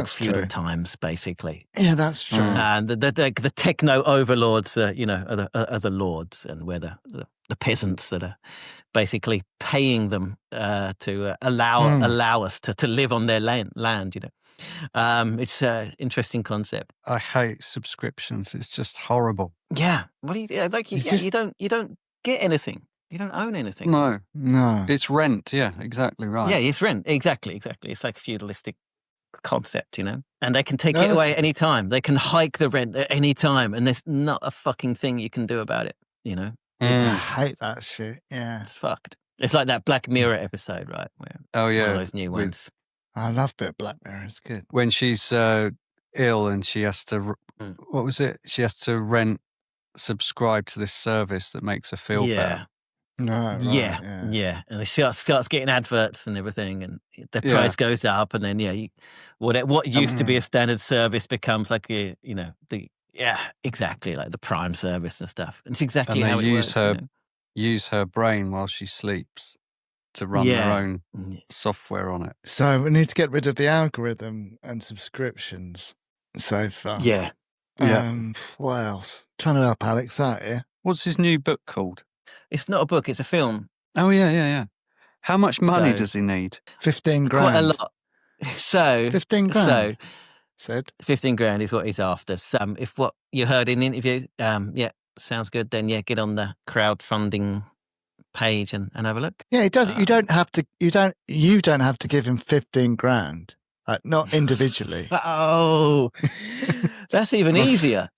feudal times, basically. Yeah, that's true. And the techno overlords, are the lords, and we're the peasants that are basically paying them to allow us to live on their land. It's an interesting concept. I hate subscriptions. It's just horrible. Yeah. What do you you don't get anything. You don't own anything. No. It's rent. Yeah, exactly right. Yeah, it's rent. Exactly. It's like a feudalistic concept, and they can take it away at any time. They can hike the rent at any time, and there's not a fucking thing you can do about it. I hate that shit. Yeah, it's fucked. It's like that Black Mirror episode, right? Where all those new ones. I love a bit of Black Mirror. It's good when she's ill and she has to. What was it? She has to subscribe to this service that makes her feel better. No, right, yeah, and it starts getting adverts and everything, and the price goes up, and then what used to be a standard service becomes like exactly like the Prime service and stuff. And it's exactly how it works. Use her brain while she sleeps to run their own software on it. So we need to get rid of the algorithm and subscriptions. So far, what else? Trying to help Alex out here. What's his new book called? It's not a book, it's a film. Oh, yeah. How much money does he need? 15 grand. Quite a lot. So 15 grand. Said 15 grand is what he's after. So if what you heard in the interview, sounds good, then get on the crowdfunding page and have a look. Yeah, it does. You don't have to give him 15 grand. Not individually. Oh, that's even easier.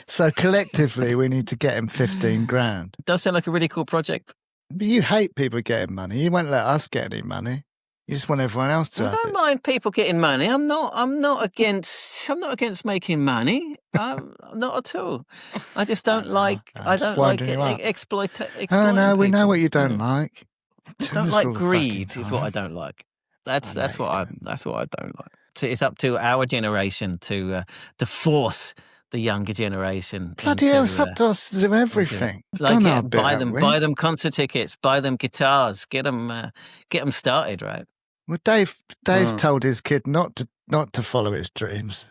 So collectively, we need to get him 15 grand. It does sound like a really cool project. But you hate people getting money. You won't let us get any money. You just want everyone else to. I don't mind people getting money. I'm not against making money. Not at all. I just don't exploit. Oh no, we know what you don't like. I don't like greed. Is what I don't like. That's what I don't like. So it's up to our generation to force the younger generation. Bloody hell, it's up to us to do everything. Buy them concert tickets, buy them guitars, get them started, right? Well, Dave told his kid not to follow his dreams.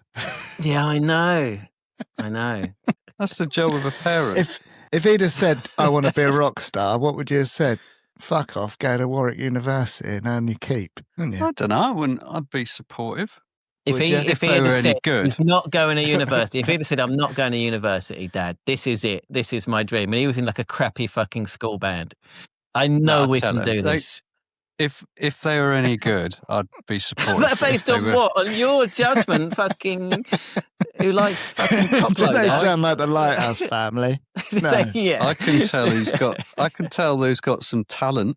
Yeah, I know. That's the job of a parent. If he'd have said, "I want to be a rock star," what would you have said? Fuck off, go to Warwick University and earn your keep, wouldn't you? I don't know. I'd be supportive. If he had said he's not going to university, if he'd have said, "I'm not going to university, Dad, this is it. This is my dream," and he was in like a crappy fucking school band, I know we can do this. If they were any good, I'd be supportive. Based on what? On your judgment, fucking who likes fucking pop Do like they that? sound like the Lighthouse family? No. Yeah. I can tell who's got some talent.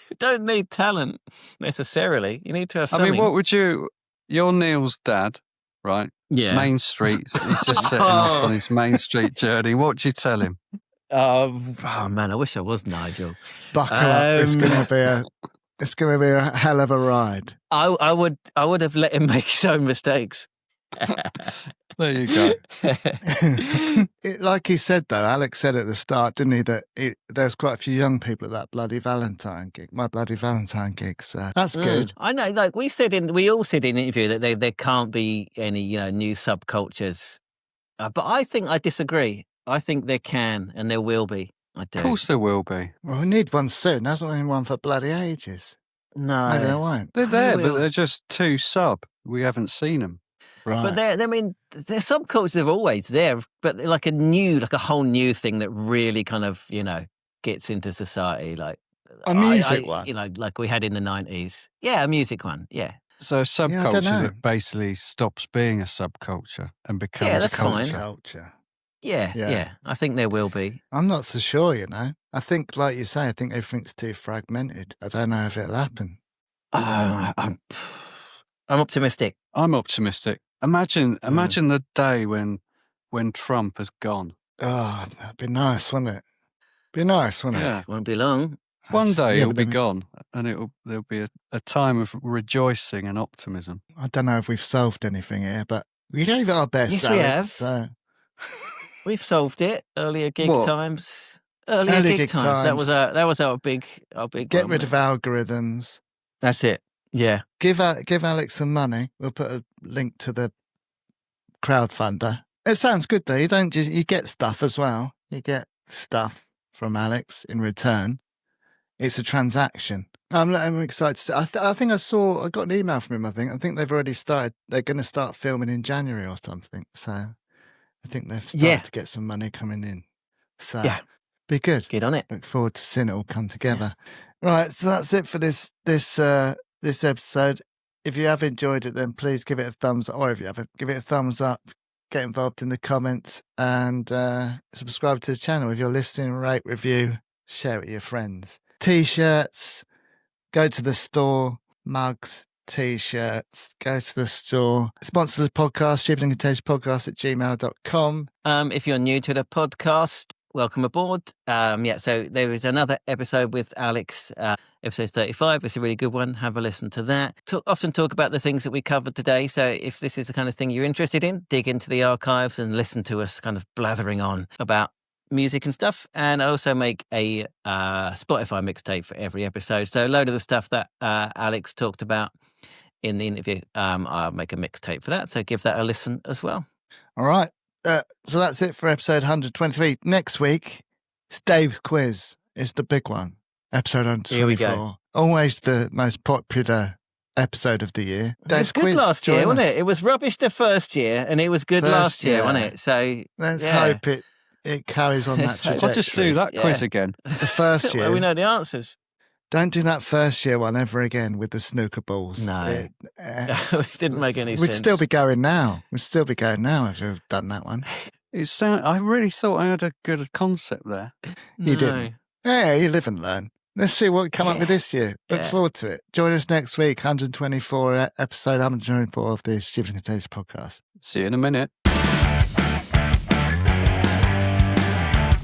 You don't need talent necessarily. You need to have something. I mean, what would you? You're Neil's dad, right? Yeah. Main Street. He's just setting off on his Main Street journey. What do you tell him? Oh man, I wish I was Nigel. Buckle up. It's going to be a hell of a ride. I would have let him make his own mistakes. There you go. Like he said, though, Alex said at the start, didn't he, that there's quite a few young people at that Bloody Valentine gig, my Bloody Valentine gig. So that's good. I know, like we all said in the interview that there can't be any, new subcultures. But I think I disagree. I think there can and there will be. I do. Of course there will be. Well, we need one soon. Hasn't been one for bloody ages. No. Maybe there won't. They're there, but they're just too sub. We haven't seen them. Right. But their subcultures are always there, but they're like a whole new thing that really kind of, gets into society. Like a music one. Like we had in the 90s. Yeah, a music one. Yeah. So a subculture that basically stops being a subculture and becomes a culture. Yeah. I think there will be. I'm not so sure, I think, like you say, I think everything's too fragmented. I don't know if it'll happen. I'm optimistic. I'm optimistic. Imagine the day when Trump has gone. Oh, that'd be nice, wouldn't it? Yeah, it won't be long. One day he'll be gone, and there'll be a time of rejoicing and optimism. I don't know if we've solved anything here, but we gave it our best. Yes, Alex, we have. So. We've solved it. Earlier gig times. Earlier gig times. That was our big. Get rid of algorithms. That's it. Yeah. Give Alex some money. We'll put a link to the crowdfunder. It sounds good though. You get stuff as well. You get stuff from Alex in return. It's a transaction. I'm excited to see. I think I got an email from him. I think they've already started. They're going to start filming in January or something. So I think they've started to get some money coming in. So be good. Get on it. Look forward to seeing it all come together. Right. So that's it for this episode. If you have enjoyed it, then please give it a thumbs up. Or if you haven't, give it a thumbs up. Get involved in the comments and subscribe to the channel. If you're listening, rate, review, share it with your friends. T-shirts, go to the store. Mugs, T-shirts, go to the store. Sponsor the podcast, Stupid and Contagious podcast at gmail.com. If you're new to the podcast, welcome aboard. So there is another episode with Alex, episode 35. It's a really good one. Have a listen to that. Often talk about the things that we covered today. So if this is the kind of thing you're interested in, dig into the archives and listen to us kind of blathering on about music and stuff. And I also make a Spotify mixtape for every episode. So a load of the stuff that Alex talked about in the interview, I'll make a mixtape for that. So give that a listen as well. All right. So that's it for episode 123. Next week, it's Dave's quiz. It's the big one. Episode 124. Here we go. Always the most popular episode of the year. It was good last year, wasn't it? It was rubbish the first year, and it was good last year, wasn't it? So let's hope it carries on that trajectory. I'll just do that quiz again. The first year. Well, we know the answers. Don't do that first year one ever again with the snooker balls. No. It didn't make any sense. We'd still be going now. if we've done that one. I really thought I had a good concept there. You didn't. Yeah, you live and learn. Let's see what we come up with this year. Look forward to it. Join us next week, episode 124 of the Stupid and Contagious podcast. See you in a minute.